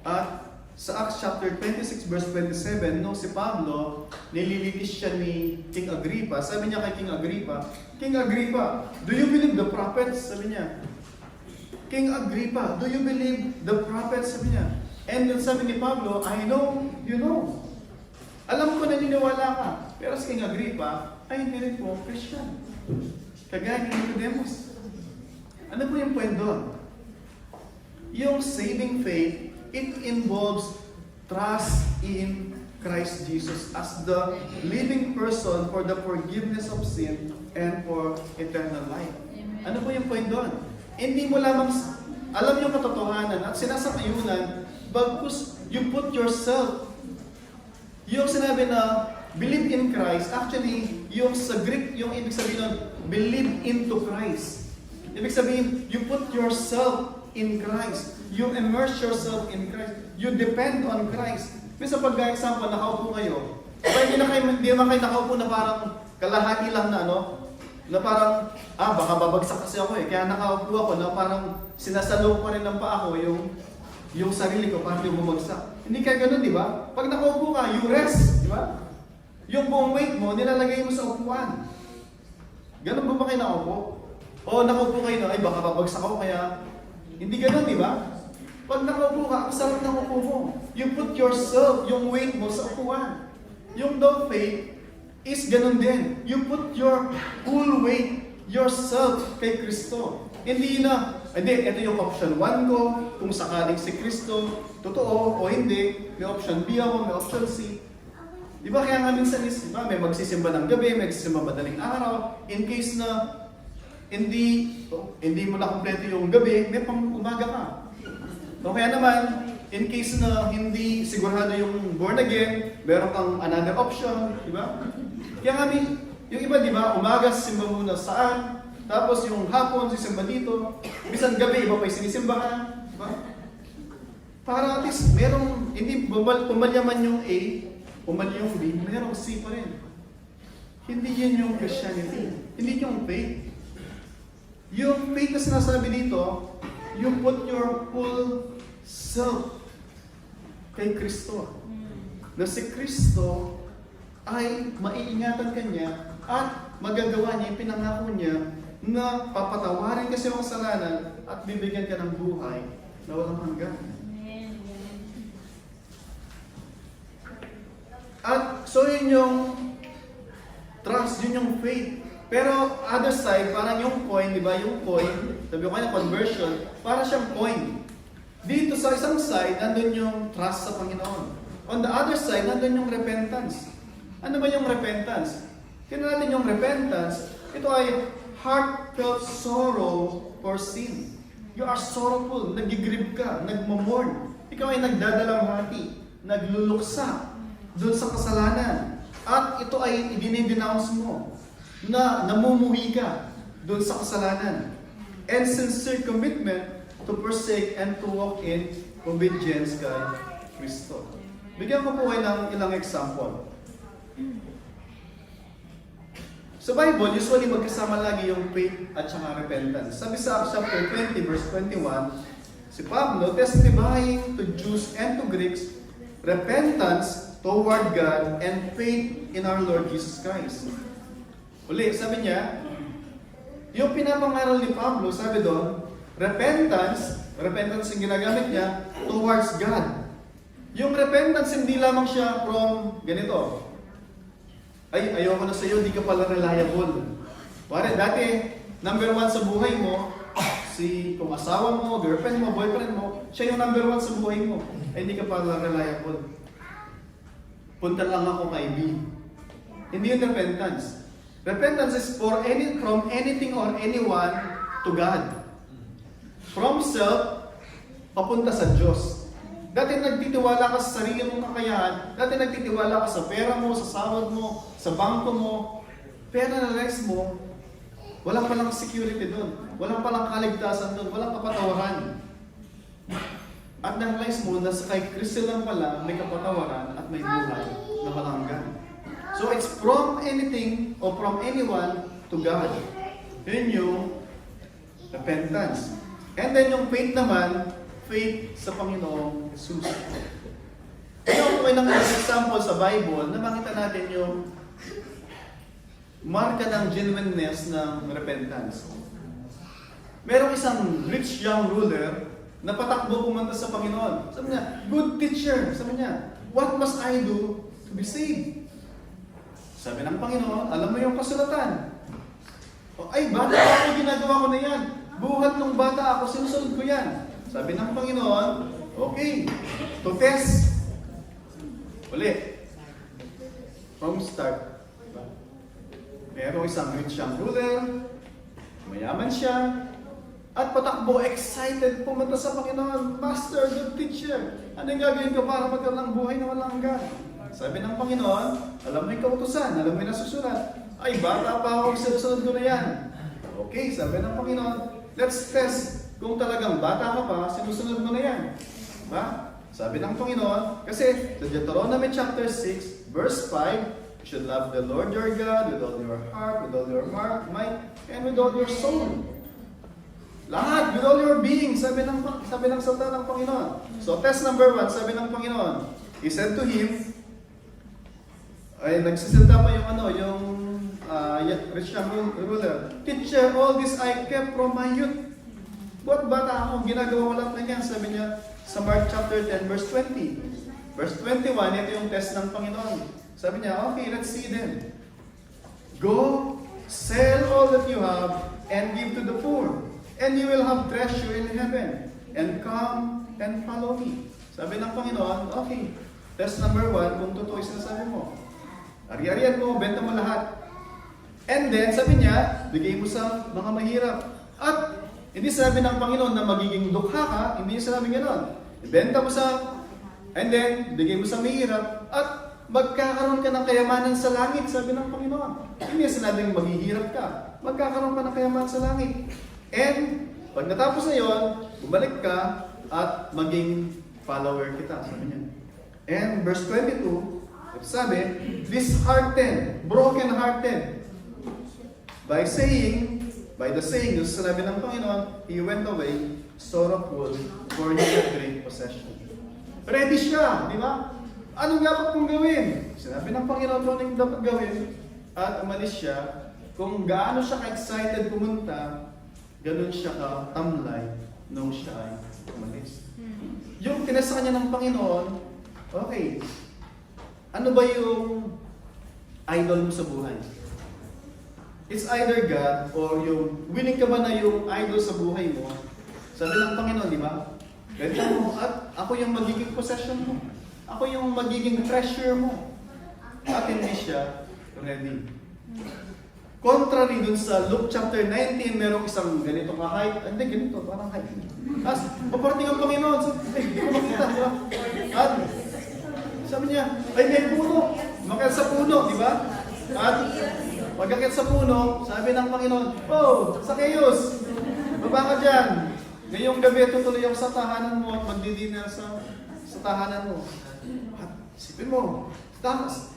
At sa Acts chapter 26 verse 27, nung si Pablo, nililitis siya ni King Agrippa. Sabi niya kay King Agrippa, King Agrippa, do you believe the prophets? Sabi niya. King Agrippa, do you believe the prophets? Sabi niya. And then sabi ni Pablo, I know, you know. Alam ko naniniwala ka. Pero si King Agrippa, ay hindi rin po Christian. Kagaya ni Nicodemus. Ano po yung point doon? Yung saving faith, it involves trust in Christ Jesus as the living person for the forgiveness of sin and for eternal life. Amen. Ano po yung point doon? Hindi mo lamang alam yung katotohanan at sinasangayunan, bagkus you put yourself, yung sinabi na believe in Christ, actually, yung sa Greek, yung ibig sabihin nun, believe into Christ. Ibig sabihin, you put yourself in Christ. You immerse yourself in Christ. You depend on Christ. Bisa pag-example, nakaupo kayo. Hindi naman kayo nakaupo na parang kalahati lang na na parang, baka babagsak kasi ako eh. Kaya nakaupo ako na parang sinasalo pa rin ng paa ko yung sarili ko para yung bumagsak. Hindi kaya ganun, di ba? Pag nakaupo ka, you rest, di ba? Yung buong weight mo, nilalagay mo sa upuan. Ganun ba kayo nakaupo? O nakaupo kayo na, ay baka babagsak ako kaya hindi ganun, di ba? Pag nakaupo ka, ang sarap ng upo mo. You put yourself, yung weight mo sa upuan. Yung dog faith is ganun din. You put your whole weight, yourself kay Kristo. Hindi ito yung option 1 ko, kung sakaling si Kristo, totoo o hindi. May option B ako, may option C. Di ba kaya nga minsan diba, may magsisimba ng gabi, may magsisimba madaling araw, in case na hindi mo na kumpleto yung gabi, may pang umaga ka. O kaya naman, in case na hindi sigurado yung born again, meron kang another option, di ba? Kaya nga yung iba, di ba, umaga sisimba muna saan, tapos yung hapon sisimba dito, bisan gabi, iba pa yung sinisimbahan, di ba? Para at least, merong, hindi pumalyaman yung A, pumalya yung B, merong C pa rin. Hindi yun yung Christianity. Hindi yung faith. Yung faith na sinasabi dito, you put your full self kay Kristo. Na si Kristo ay maiingatan ka niya at magagawa niya yung pinangako niya na papatawarin ka sa iyong kasalanan at bibigyan ka ng buhay na walang hanggan. At so yun yung trust, yun yung faith. Pero other side, parang yung coin, di ba? Yung coin, sabi ko kaya conversion, para siyang coin. Dito sa isang side, nandun yung trust sa Panginoon. On the other side, nandun yung repentance. Ano ba yung repentance? Tingnan natin yung repentance. Ito ay heartfelt sorrow for sin. You are sorrowful, nagigrieve ka, nagmamorn. Ikaw ay nagdadalamhati, nagluluksa doon sa kasalanan. At ito ay idinidenounce mo na namumuhi ka doon sa kasalanan. And sincere commitment to forsake and to walk in obedience kay Kristo. Bigyan ko po kayo ng ilang example. Sa Bible, usually magkasama lagi yung faith at saka repentance. Sabi sa Acts chapter 20 verse 21, si Pablo testifying to Jews and to Greeks, repentance toward God and faith in our Lord Jesus Christ. Uli, sabi niya, yung pinapangaral ni Pablo, sabi doon, repentance yung ginagamit niya towards God. Yung repentance, hindi lamang siya from ganito. Ay, ayoko na sa'yo, di ka pala reliable. Pare, dati, number 1 sa buhay mo, kung asawa mo, girlfriend mo, boyfriend mo, siya yung number 1 sa buhay mo. Ay, hindi ka pala reliable. Punta lang ako kay B. Hindi yung repentance. Repentance is from anything or anyone to God. From self, papunta sa Diyos. Dati nagtitiwala ka sa sarili mong kakayahan, dati nagtitiwala ka sa pera mo, sa sahod mo, sa bangko mo, pero na-realize mo, walang palang security doon, walang palang kaligtasan doon, walang kapatawaran. At na-realize mo na sa kay Kristo lang pala may kapatawaran at may buhay na walang hanggan. So it's from anything or from anyone to God. Yun yung repentance. And then yung faith naman, faith sa Panginoong Jesus. Kaya may nang example sa Bible na makita natin yung marka ng genuineness ng repentance. Merong isang rich young ruler na patakbo pumunta sa Panginoon. Sabi niya, good teacher. Sabi niya, what must I do to be saved? Sabi ng Panginoon, alam mo yung kasulatan. O, ay, bata ako, ginagawa ko na yan. Buhat ng bata ako, sinusunod ko yan. Sabi ng Panginoon, okay, to test. Uli. From start. Merong isang rich young ruler, mayaman siya, at patakbo, excited, pumunta sa Panginoon, Master, good teacher, ano yung gagawin ko para magkaroon ng buhay na walang hanggan? Sabi ng Panginoon, alam mo yung kautusan, alam mo yung nasusulat. Ay, bata pa ako, sinusunod ko na yan. Okay, sabi ng Panginoon, let's test kung talagang bata ka pa, sinusunod mo na yan. Diba? Sabi ng Panginoon, kasi sa Deuteronomy chapter 6, verse 5, you should love the Lord your God with all your heart, with all your might, and with all your soul. Lahat, with all your being, sabi ng salita ng Panginoon. So, test number 1, sabi ng Panginoon, He said to him, ay nagsisalita pa yung rich young ruler, Teacher, all this I kept from my youth. Ba't bata ako, ginagawa ko lahat na yan, sabi niya sa Mark chapter 10, verse 20. Verse 21, ito yung test ng Panginoon. Sabi niya, okay, let's see then. Go, sell all that you have, and give to the poor, and you will have treasure in heaven. And come and follow me. Sabi ng Panginoon, okay, test number 1, kung totoo yung sinasabi mo. Ari-arian mo, benta mo lahat. And then, sabi niya, bigay mo sa mga mahirap. At hindi sabi ng Panginoon na magiging dukha ka, hindi niya sinabi gano'n. Ibenta mo sa, and then, bigay mo sa mahirap, at magkakaroon ka ng kayamanan sa langit, sabi ng Panginoon. Hindi niya sinabing maghihirap ka. Magkakaroon ka ng kayamanan sa langit. And, pag natapos na yon, bumalik ka at maging follower kita, sabi niya. And verse 22, sabi, disheartened, broken-hearted, by the saying, yung sinabi ng Panginoon, he went away sorrowful, for he had great possession. Ready siya, di ba? Anong dapat kong gawin? Sinabi ng Panginoon kung anong dapat gawin, at umalis siya. Kung gaano siya ka-excited pumunta, ganun siya ka-tamlay nung siya ay umalis. Yung tinasa kanya ng Panginoon, okay, ano ba yung idol mo sa buhay? It's either God or yung willing ka ba na yung idol sa buhay mo? Sabi ng Panginoon, di ba? Ganito mo, at ako yung magiging possession mo. Ako yung magiging treasure mo. At hindi siya ready. Contrary dun sa Luke chapter 19, merong isang ganito ka-height. Hindi, ganito, parang height. As, paparating ang Panginoon. Hindi ko makita, di ba? At, sabi niya, ay may puno. Makita sa puno, di ba? At, pagkakit sa puno, sabi ng Panginoon, oh, Zacchaeus, baba ka dyan. Ngayong gabi, tutuloy ako sa tahanan mo at magdidina sa tahanan mo. At, isipin mo,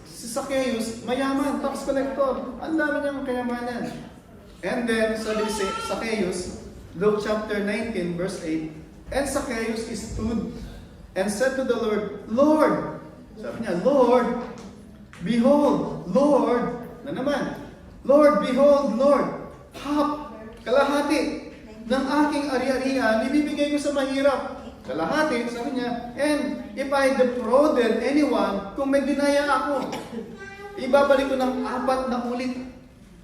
si Zacchaeus, mayaman, tax collector. Ang dami niyang kayamanan. And then, sabi si Zacchaeus, Luke chapter 19, verse 8, and Zacchaeus stood and said to the Lord, Lord, sabi niya, Lord, behold, Lord, na naman, Lord, behold, Lord, kalahati ng aking ari-arian, ibibigay ko sa mahirap. Kalahati, sabi niya, and if I defrauded anyone, kung may dinaya ako, ibabalik ko ng 4 na ulit.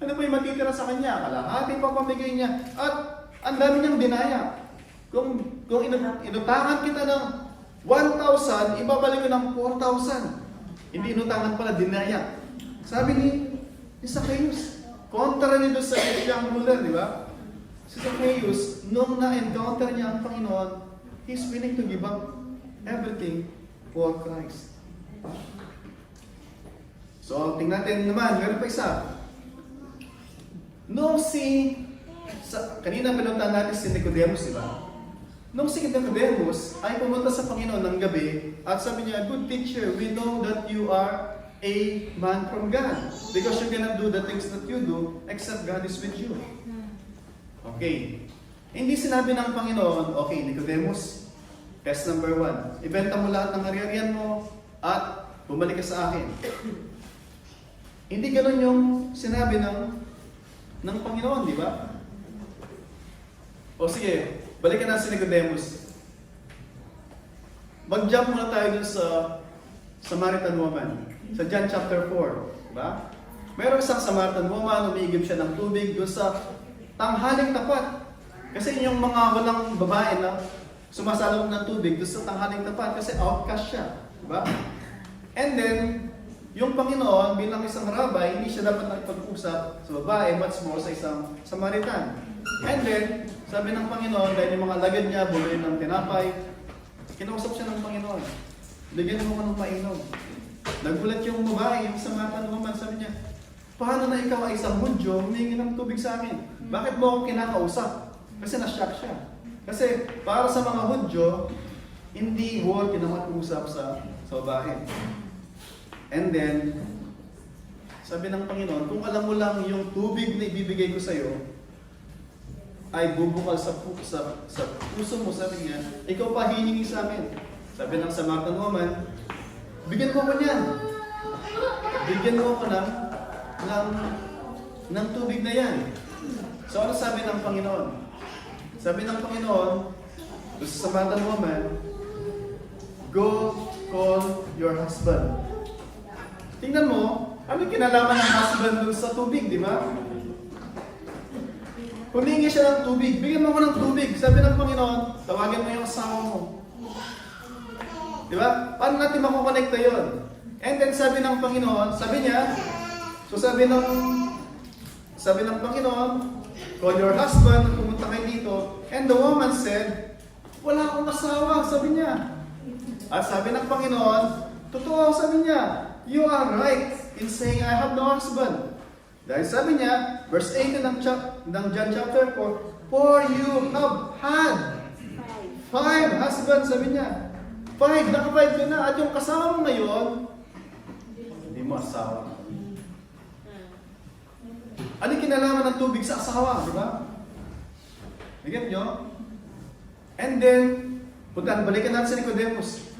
Ano ba yung matitira sa kanya? Kalahati pa pamigay niya. At ang dami niyang dinaya. Kung inutangan kita ng 1,000, ibabalik ko ng 4,000. Hindi inutangan pala, dinaya. Sabi ni Zacchaeus, kontra nito sa young ruler, di ba? Si Zacchaeus, nung na-encounter niya ang Panginoon, he's willing to give up everything for Christ. So, tingnan natin naman, meron pa isa. Kanina pinuntahan natin si Nicodemus, di ba? Nung si Nicodemus ay pumunta sa Panginoon ng gabi at sabi niya, good teacher, we know that you are a man from God. Because you cannot do the things that you do except God is with you. Okay. Hindi sinabi ng Panginoon, okay, Nicodemus, test number 1. Ibenta mo lahat ng ari-arian mo at bumalik ka sa akin. Hindi ganun yung sinabi ng Panginoon, di ba? O sige, balikan natin si Nicodemus. Mag-jump muna tayo dun sa Samaritan woman. Sa John chapter 4. Diba? Mayroong isang Samaritan woman, umiigib siya ng tubig dun sa tanghaling tapat. Kasi yung mga walang babae na sumasalong ng tubig dun sa tanghaling tapat kasi outcast siya. Diba? And then, yung Panginoon bilang isang rabbi, hindi siya dapat nakipag-usap sa babae, much more sa isang Samaritan. And then, sabi ng Panginoon, dahil yung mga lagad niya, buluin ng tinapay, kinausap siya ng Panginoon. Bigyan mo ko ng mainom. Nagulat yung babae, yung Samaritan woman, sabi niya, paano na ikaw ay isang Hudyo, humingi ng tubig sa akin? Bakit mo ako kinakausap? Kasi na-shock siya. Kasi para sa mga Hudyo, hindi worth kinakausap sa babae. And then, sabi ng Panginoon, kung alam mo lang yung tubig na ibibigay ko sa iyo, ay bubukal sa puso mo, sabi niya, ikaw pa hihingi sa amin. Sabi ng Samaritan woman, bigyan mo ko niyan. Bigyan mo ko ng tubig na yan. So ano sabi ng Panginoon? Sabi ng Panginoon, sa Samaritan woman, go call your husband. Tingnan mo, ano yung kinalaman ng husband dun sa tubig, di ba? Humingi siya ng tubig. Bigyan mo ko ng tubig. Sabi ng Panginoon, tawagin mo yung asawa mo. Di ba? Paano natin makukonekta yun? And then sabi ng Panginoon, sabi niya, sabi ng Panginoon, call your husband, pumunta kayo dito. And the woman said, wala akong asawa, sabi niya. At sabi ng Panginoon, totoo, sabi niya, you are right in saying I have no husband. Dahil sabi niya, verse 18 ng John chapter 4, for you have had 5 husbands, sabi niya. 5, naka-5 ka na. At yung kasama mo ngayon, hindi mo asawa. Ano yung kinalaman ng tubig sa asawa, di ba? Nagigit nyo? And then, balikan natin si Nicodemus.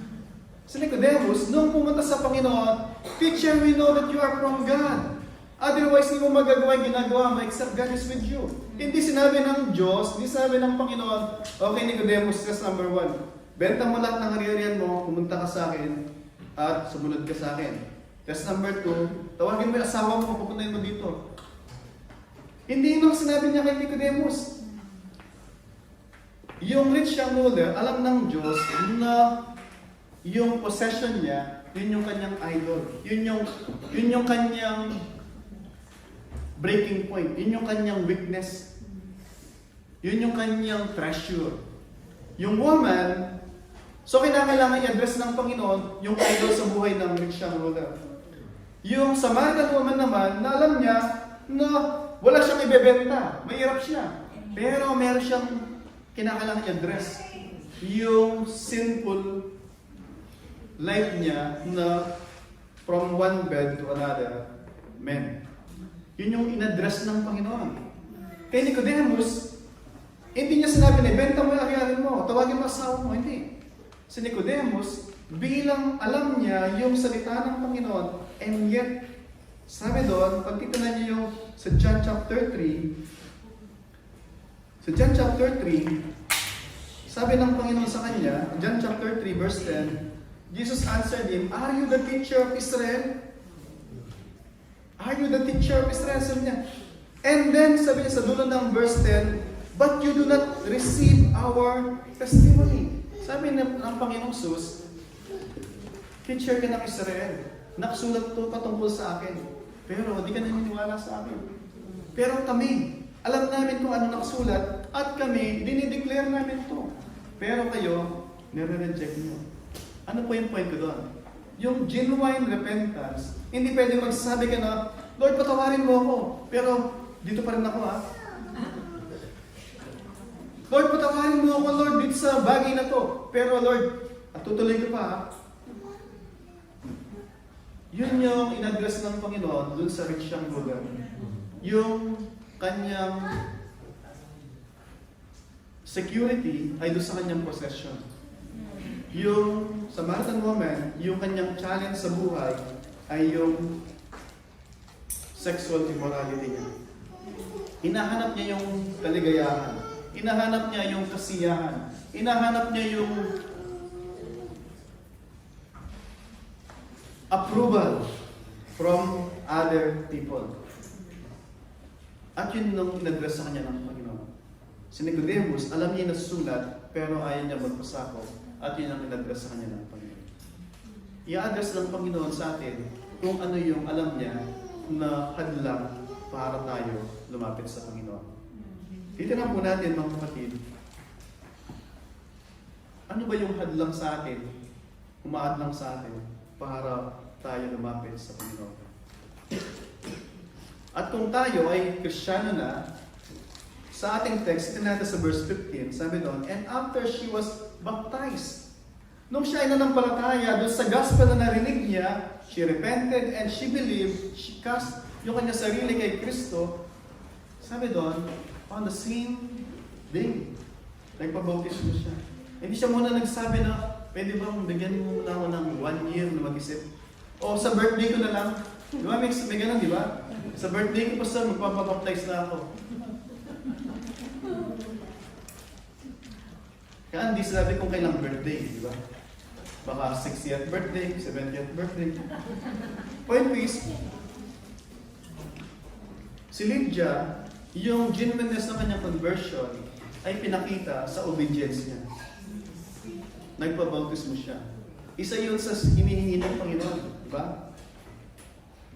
Si Nicodemus, nung pumunta sa Panginoon, Teacher, we know that you are from God. Otherwise, hindi mo magagawa yung ginagawa mo except God is with you. Hindi sinabi ng Diyos, hindi sinabi ng Panginoon, okay Nicodemus, test number 1. Benta mo lahat ng ari-arian mo, pumunta ka sa akin, at sumunod ka sa akin. Test number 2, tawagin mo yung asawa mo, pupuntahin mo dito. Hindi yun ang sinabi niya kay Nicodemus. Yung rich young ruler, alam ng Diyos na yung possession niya, yun yung kanyang idol. Yun yung kanyang breaking point. Yun yung kanyang weakness. Yun yung kanyang treasure. Yung woman, so kinakailangan i-address ng Panginoon yung idol sa buhay ng rich young ruler. Yung Samaritan woman naman, na alam niya na wala siyang ibebenta. Mahirap siya. Pero meron siyang kinakailangan i-address. Yung sinful life niya na from one bed to another man. Yun yung in-address ng Panginoon. Kay Nicodemus, hindi niya sinabi na, benta mo yung ari-arian mo, tawagin mo asawa mo, hindi. Si Nicodemus, bilang alam niya yung salita ng Panginoon, and yet, sabi doon, pag titanan niyo yung sa John chapter 3, sabi ng Panginoon sa kanya, John chapter 3 verse 10, Jesus answered him, are you the teacher of Israel? Are you the teacher of Israel? Sabi niya. And then, sabi niya sa dulo ng verse 10, but you do not receive our testimony. Sabi ng Panginoong Sus, teacher ka ng Israel. Nakasulat to patungkol sa akin. Pero di ka naniniwala sa akin. Pero kami, alam namin kung ano nakasulat at kami, dinideclare namin to. Pero kayo, nire-reject nyo. Ano po yung point ko doon? Yung genuine repentance, hindi pwede magsasabi ka na, Lord, patawarin mo ako. Pero dito pa rin ako ha. Lord, patawarin mo ako, Lord, dito sa bagay na to. Pero Lord, at tutuloy ko pa ha. Yun yung in-address ng Panginoon dun sa rich young ruler. Yung kanyang security ay doon sa kanyang possession. Yung Samaritan woman, yung kanyang challenge sa buhay ay yung sexual immorality niya. Hinahanap niya yung kaligayahan. Hinahanap niya yung kasiyahan. Hinahanap niya yung approval from other people. At yun nung in-address sa kanya ng Panginoon. Si Nicodemus, alam niya yung nasusulat, pero ayaw niya magpasako. At yun ang in-address sa kanya ng Panginoon. I-address ng Panginoon sa atin kung ano yung alam niya na hadlang para tayo lumapit sa Panginoon. Titignan po natin mga kapatid, ano ba yung hadlang sa atin, umaadlang sa atin para tayo lumapit sa Panginoon. At kung tayo ay Kristiyano na, sa ating text, natin sa verse 15, sabi doon, and after she was baptized, nung siya ay nanampalataya doon sa gospel na narinig niya, she repented and she believed, she cast yung kanya sarili kay Kristo, sabi doon, on the same day, nagpabautismo siya. Hindi siya muna nagsabi na, pwede bang bigyan mo muna ako ng 1 year na mag-isip? O sa birthday ko na lang. Di ba? May ganun, di ba? Sa birthday ko pa sir, magpapabaptize na ako. Kaya hindi sinabi kung kailang birthday, di ba? Baka 60th birthday, 70th birthday. Point is, si Lydia, yung genuineness ng kanyang conversion ay pinakita sa obedience niya. Nagpabautismo siya. Isa yun sa hinihingi ng Panginoon, di ba?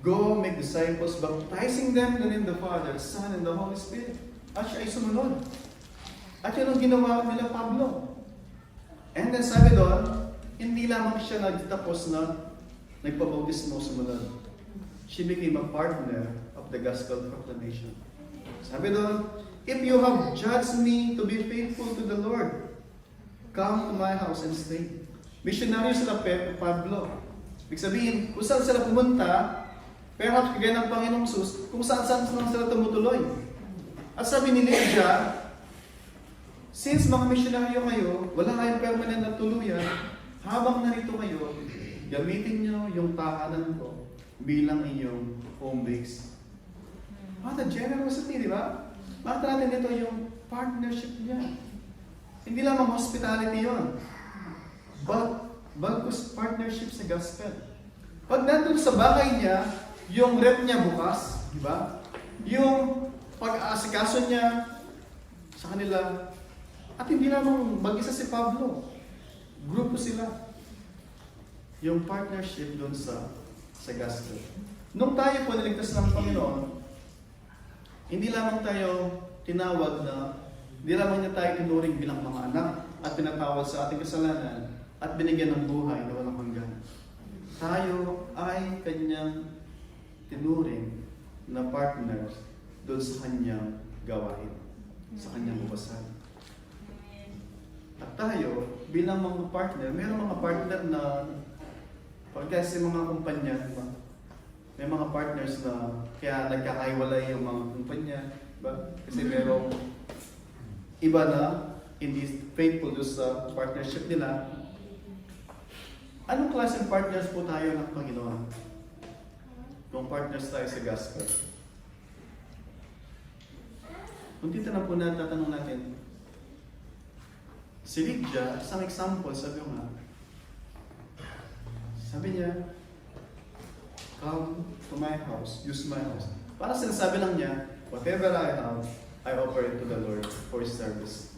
Go make disciples, baptizing them in the name of the Father, Son, and the Holy Spirit. At siya ay sumunod. At yun ang ginawa nila Pablo. And then sabi doon, hindi lamang siya nagtapos na nagpabautismo sumunod. She became a partner of the gospel proclamation. Sabi doon, if you have judged me to be faithful to the Lord, come to my house and stay. Missionary sila Pablo. Ibig sabihin, kung saan sila pumunta, perhaps kagaya ng Panginoong Jesus, kung saan-saan sila tumutuloy. At sabi ni Lydia, since mga misyonaryo kayo, wala kayong permanent na tuluyan, habang narito kayo, gamitin nyo yung tahanan ko bilang inyong home base. What a generosity, di ba? Makita natin dito yung partnership niya. Hindi lamang hospitality yon, but bagkus partnership sa gospel. Pag nandun sa bahay niya, yung rep niya bukas, di ba? Yung pag-aasikaso niya sa kanila, at hindi lamang mag-isa si Pablo. Grupo sila. Yung partnership doon sa gospel. Nung tayo po niligtas ng Panginoon, hindi lamang tayo tinawag na, hindi lamang niya tayo tinuring bilang mga anak at pinatawad sa ating kasalanan at binigyan ng buhay na walang hanggan. Tayo ay kanyang tinuring na partners doon sa kanyang gawain, sa kanyang ubasan. At tayo, bilang mga partner, mayroong mga partner na, kasi mga kumpanya, diba? May mga partners na kaya nagkakaiwalay yung mga kumpanya, diba? Kasi mayroong iba na hindi faithful doon sa partnership nila. Anong klaseng partners po tayo ng Panginoon? Kung partners tayo sa gospel. Kung dito na po tatanong natin, si Lydia, isang example, sabi niya, come to my house, use my house. Para sinasabi lang niya, whatever I have, I offer it to the Lord for His service.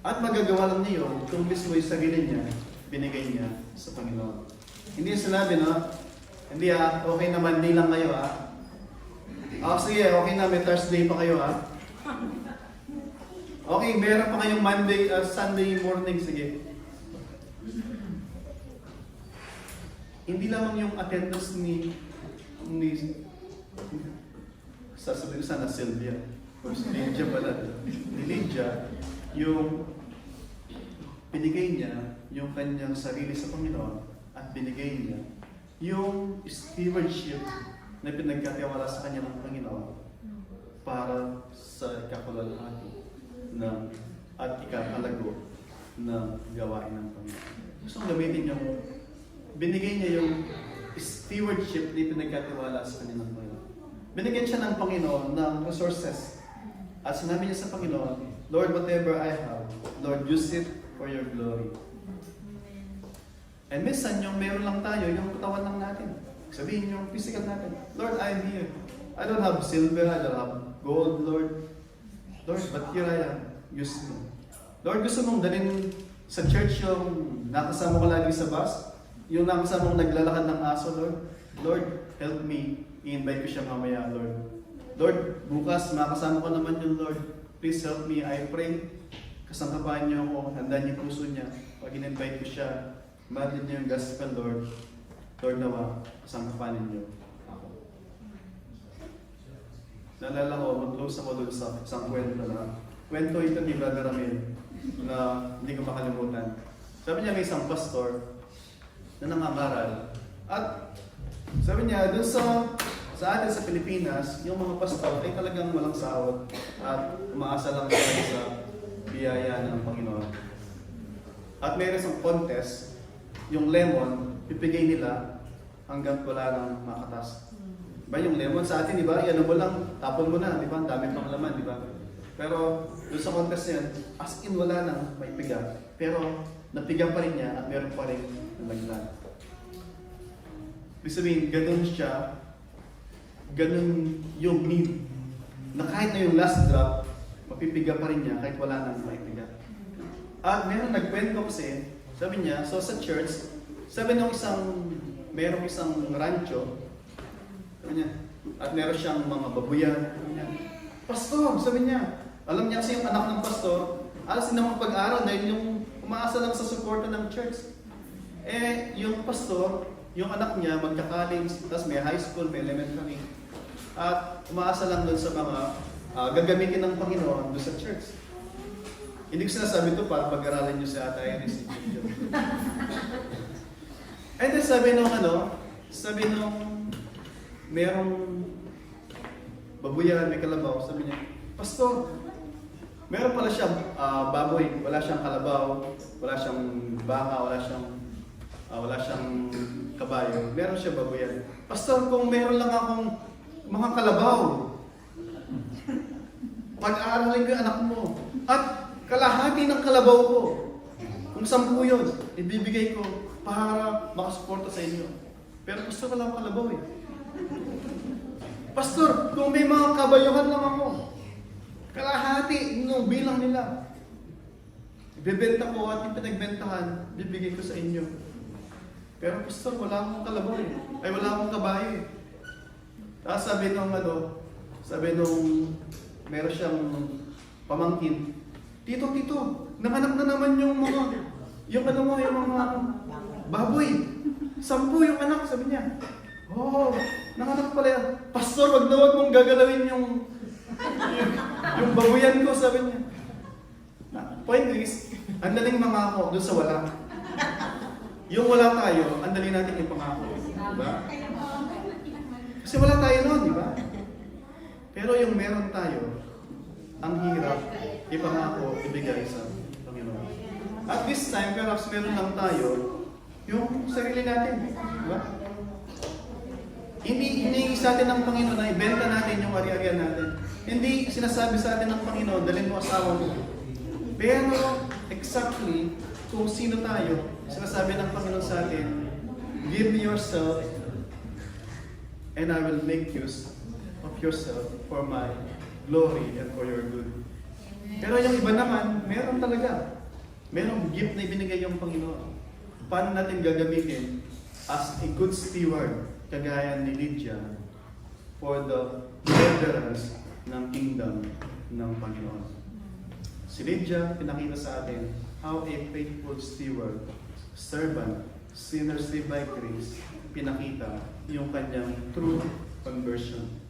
At magagawa lang niya yun kung mismo yung sarili niya, binigay niya sa Panginoon. Hindi sinabi na, hindi okay na Monday lang kayo sige, okay na, may Thursday pa kayo Okay, meron pa kayong Monday, Sunday morning, sige. Hindi lamang yung attendance ni sasabihin ko sana Sylvia, o si Lydia pala. Ni Lydia, yung binigay niya yung kanyang sarili sa Panginoon at binigay niya yung stewardship na pinagkatiwala sa kanya ng Panginoon para sa ikakalwalhati at ikakalago ng gawain ng Panginoon. Gusto kong gamitin yung binigay niya yung stewardship na pinagkatiwala sa kanya ng Panginoon. Binigyan siya ng Panginoon ng resources. At sinabi niya sa Panginoon, Lord, whatever I have, Lord, use it for your glory. And minsan, yung meron lang tayo, yung katawan lang natin. Sabihin yung physical natin, Lord, I'm here. I don't have silver, I don't have gold, Lord. Lord, but here I am. Use me. Lord, gusto mong dalhin sa church yung nakasama ko lagi sa bus, yung nakasama kong naglalakad ng aso, Lord. Lord, help me. I-invite ko siya mamaya, Lord. Lord, bukas makasama ko naman yung Lord. Please help me. I pray. Kasangkapahan niyo ako. Handaan niyo puso niya. Pag in-invite ko siya, mahalin niyo yung gospel, Lord. Lord nawa, kasangkapahan niyo ako. Naalala ko, mag-close ako doon sa isang kwento na. Kwento ito ni Brother Ramil na hindi ko makalimutan. Sabi niya may isang pastor na nangangaral. At sabi niya, doon sa atin sa Pilipinas, yung mga pastor ay talagang walang sahod at umaasa lang tayo sa biyaya ng Panginoon. At mayroon isang contest, yung lemon, pipigay nila hanggang wala nang makatas. Diba yung lemon sa atin, di ba? Yan mo lang, tapon mo na, di ba? Ang dami pang laman, di ba? Pero doon sa contest na yan, as in wala nang may piga. Pero napiga pa rin niya at meron pa rin nalaglag. Ibig sabihin, ganun siya, ganun yung need. Na kahit na yung last drop, mapipiga pa rin niya kahit wala nang maipiga. At meron nagkwento kasi, sabi niya, so sa church, sabi nung merong isang rancho, sabi niya, at meron siyang mga babuyan. Sabi niya, Pastor, sabi niya, alam niya kasi yung anak ng pastor, alas din naman pag-aaral dahil yung umaasa lang sa suporta ng church. Eh, yung pastor, yung anak niya magka-college, tapos may high school, may elementary. At umaasa lang doon sa mga gagamitin ng Panginoon doon sa church. Hindi ko sinasabi ito para pag-aralan niyo si Ate Iris. And then sabi nung merong babuyan, may kalabaw, sabi niya, Pastor, meron pala siyang baboy, wala siyang kalabaw, wala siyang baka, wala siyang kabayo, meron siya baboyan. Pastor, kung meron lang akong mga kalabaw, pag-aaralin ko yung anak mo, at kalahati ng kalabaw ko, kung 10 yun, ibibigay ko para makasuporta sa inyo. Pero pastor, wala akong kalabaw eh. Pastor, kung may mga kabayuhan lang ako, kalahati nung bilang nila, ibebenta ko at yung pinagbentahan, bibigay ko sa inyo. Pero pastor, wala akong kalabaw eh. Ay, wala akong kabayo eh. Tapos sabi nung meron siyang pamangkin, Tito, nanganak na naman yung mga baboy. 10 yung anak, sabi niya. Oh, nanganak pala yan. Pastor, wag mong gagalawin yung babuyan ko, sabi niya. Point is, ang daling mangako doon sa wala. Yung wala tayo, ang dali natin yung pangako. Diba? Kasi wala tayo noon, di ba? Pero yung meron tayo, ang hirap ipangako, ibigay sa Panginoon. At this time, perhaps meron lang tayo yung sarili natin. Di ba? Hindi hinihingi sa atin ng Panginoon na ibenta natin yung ari-arian natin. Hindi sinasabi sa atin ng Panginoon, dalhin mo asawa mo. Pero exactly kung sino tayo, sinasabi ng Panginoon sa atin, give me yourself and I will make use of yourself for my glory and for your good. Pero yung iba naman, meron talaga. Merong gift na ibinigay yung Panginoon. Paano natin gagamitin as a good steward, kagaya ni Lydia, for the furtherance ng kingdom ng Panginoon. Si Lydia, pinakita sa atin how a faithful steward, servant, sinner saved by grace, pinakita yung kanyang true conversion.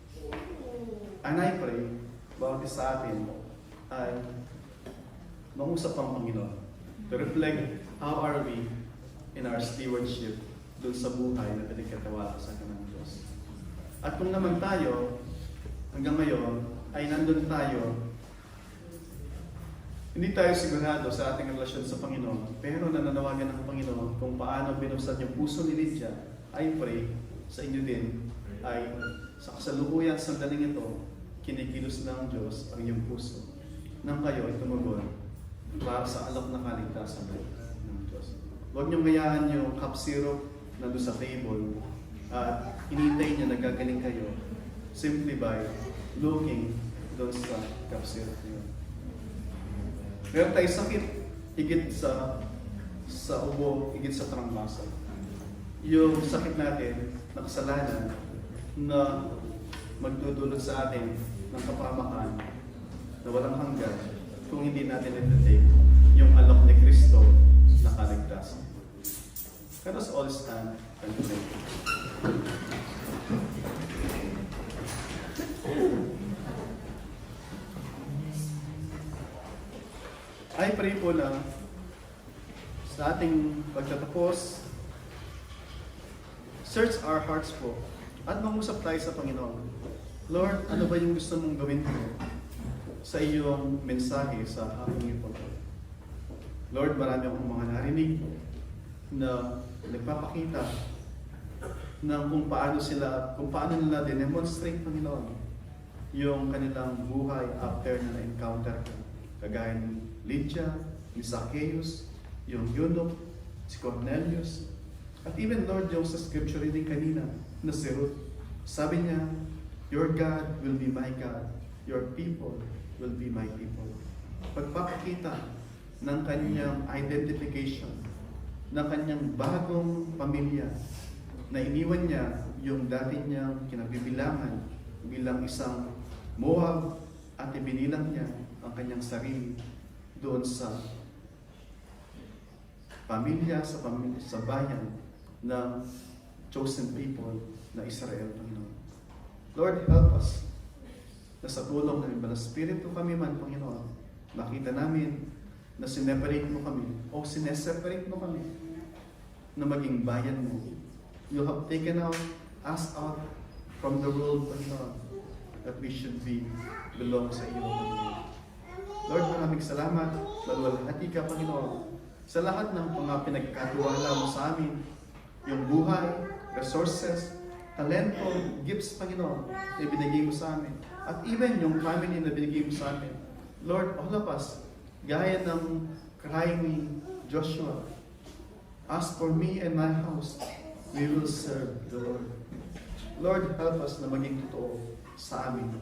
And I pray, bawat isa sa atin ay mangusap ang Panginoon to reflect how are we in our stewardship doon sa buhay na pinagkatiwala sa akin ng Diyos. At kung naman tayo, hanggang ngayon, ay nandun tayo, hindi tayo sigurado sa ating relasyon sa Panginoon, pero nananawagan ng Panginoon kung paano binuksan yung puso ni Lydia, I pray sa inyo din, ay sa kasalukuyan sa daling ito, kinikilos ng Diyos ang iyong puso nang kayo ay tumugon para sa alok na kaligtasan ng Diyos. Huwag niyong mayaan yung cup syrup na doon sa table at hinintay niya nagagaling kayo simply by looking doon sa cup syrup niyo. Meron tayo sakit, higit sa ubo, higit sa trangmasa. Yung sakit natin na kasalanan na magdudulot sa atin ng kapamakan na walang hanggan kung hindi natin iti-take yung alok ni Kristo na kaligtasan. Let us all stand and pray. I pray po na sa ating pagtatapos, search our hearts po at mangusap tayo sa Panginoon. Lord, ano ba yung gusto mong gawin ko sa iyong mensahe sa aking ito? Lord, marami akong mga narinig na nagpapakita ng kung paano nila dinemonstrate, Panginoon, yung kanilang buhay after na na-encounter ko. Kagaya ni Lydia, ni Zacchaeus, yung eunuch, si Cornelius, at even Lord, yung sa scripture reading kanina, na si Ruth. Sabi niya, your God will be my God, your people will be my people. Pagpapakita ng kanyang identification, ng kanyang bagong pamilya, na iniwan niya yung dati niyang kinabibilangan bilang isang Moab at ibinilang niya ang kanyang sarili doon sa pamilya, sa bayan ng chosen people na Israel, Panginoon. Lord, help us na sa tulong ng Ibang Espiritu kami man, Panginoon, makita namin na sineparate mo kami o sineseparate mo kami na maging bayan mo. You have taken us out from the world, Panginoon, that we should belong sa iyo, Panginoon. Lord, maraming salamat, maluwalhati ka, Panginoon, sa lahat ng mga pinagkatiwala mo sa amin, yung buhay, resources, talento, gifts, Panginoon, na binigay mo sa amin. At even yung family na binigay mo sa amin. Lord, all of us, gaya ng cry ni Joshua, as for me and my house, we will serve the Lord. Lord, help us na maging totoo sa amin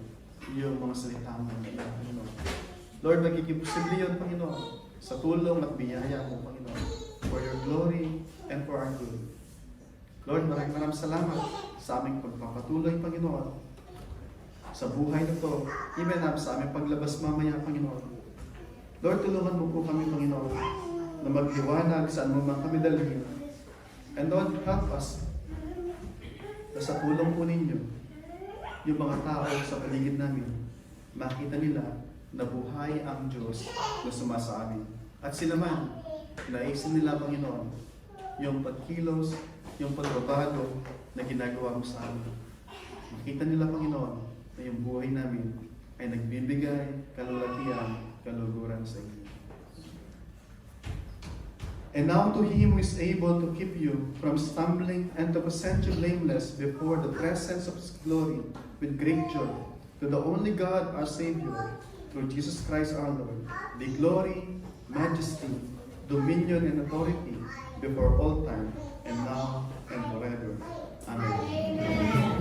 yung mga salita mo, Panginoon. Lord, magiging posible yun, Panginoon, sa tulong at biyaya mo, Panginoon, for your glory and for our good. Lord, maraming salamat sa aming pagpapatuloy, Panginoon, sa buhay na to, even sa aming paglabas mamaya, Panginoon. Lord, tulungan mo po kami, Panginoon, na magliwanag saan mo man kami dalhin. And Lord, help us na sa tulong po ninyo, yung mga tao sa paligid namin, makita nila na buhay ang Diyos na sumasa amin. At sila man, naisin nila, Panginoon, yung pagkilos, yung pagbabago na ginagawa mo sa amin. Makita nila, Panginoon, na yung buhay namin ay nagbibigay kalulatian, kaluguran sa inyo. And now to Him who is able to keep you from stumbling and to present you blameless before the presence of His glory with great joy, to the only God our Savior, through Jesus Christ our Lord, be glory, majesty, dominion, and authority before all time, and now and forever. Amen.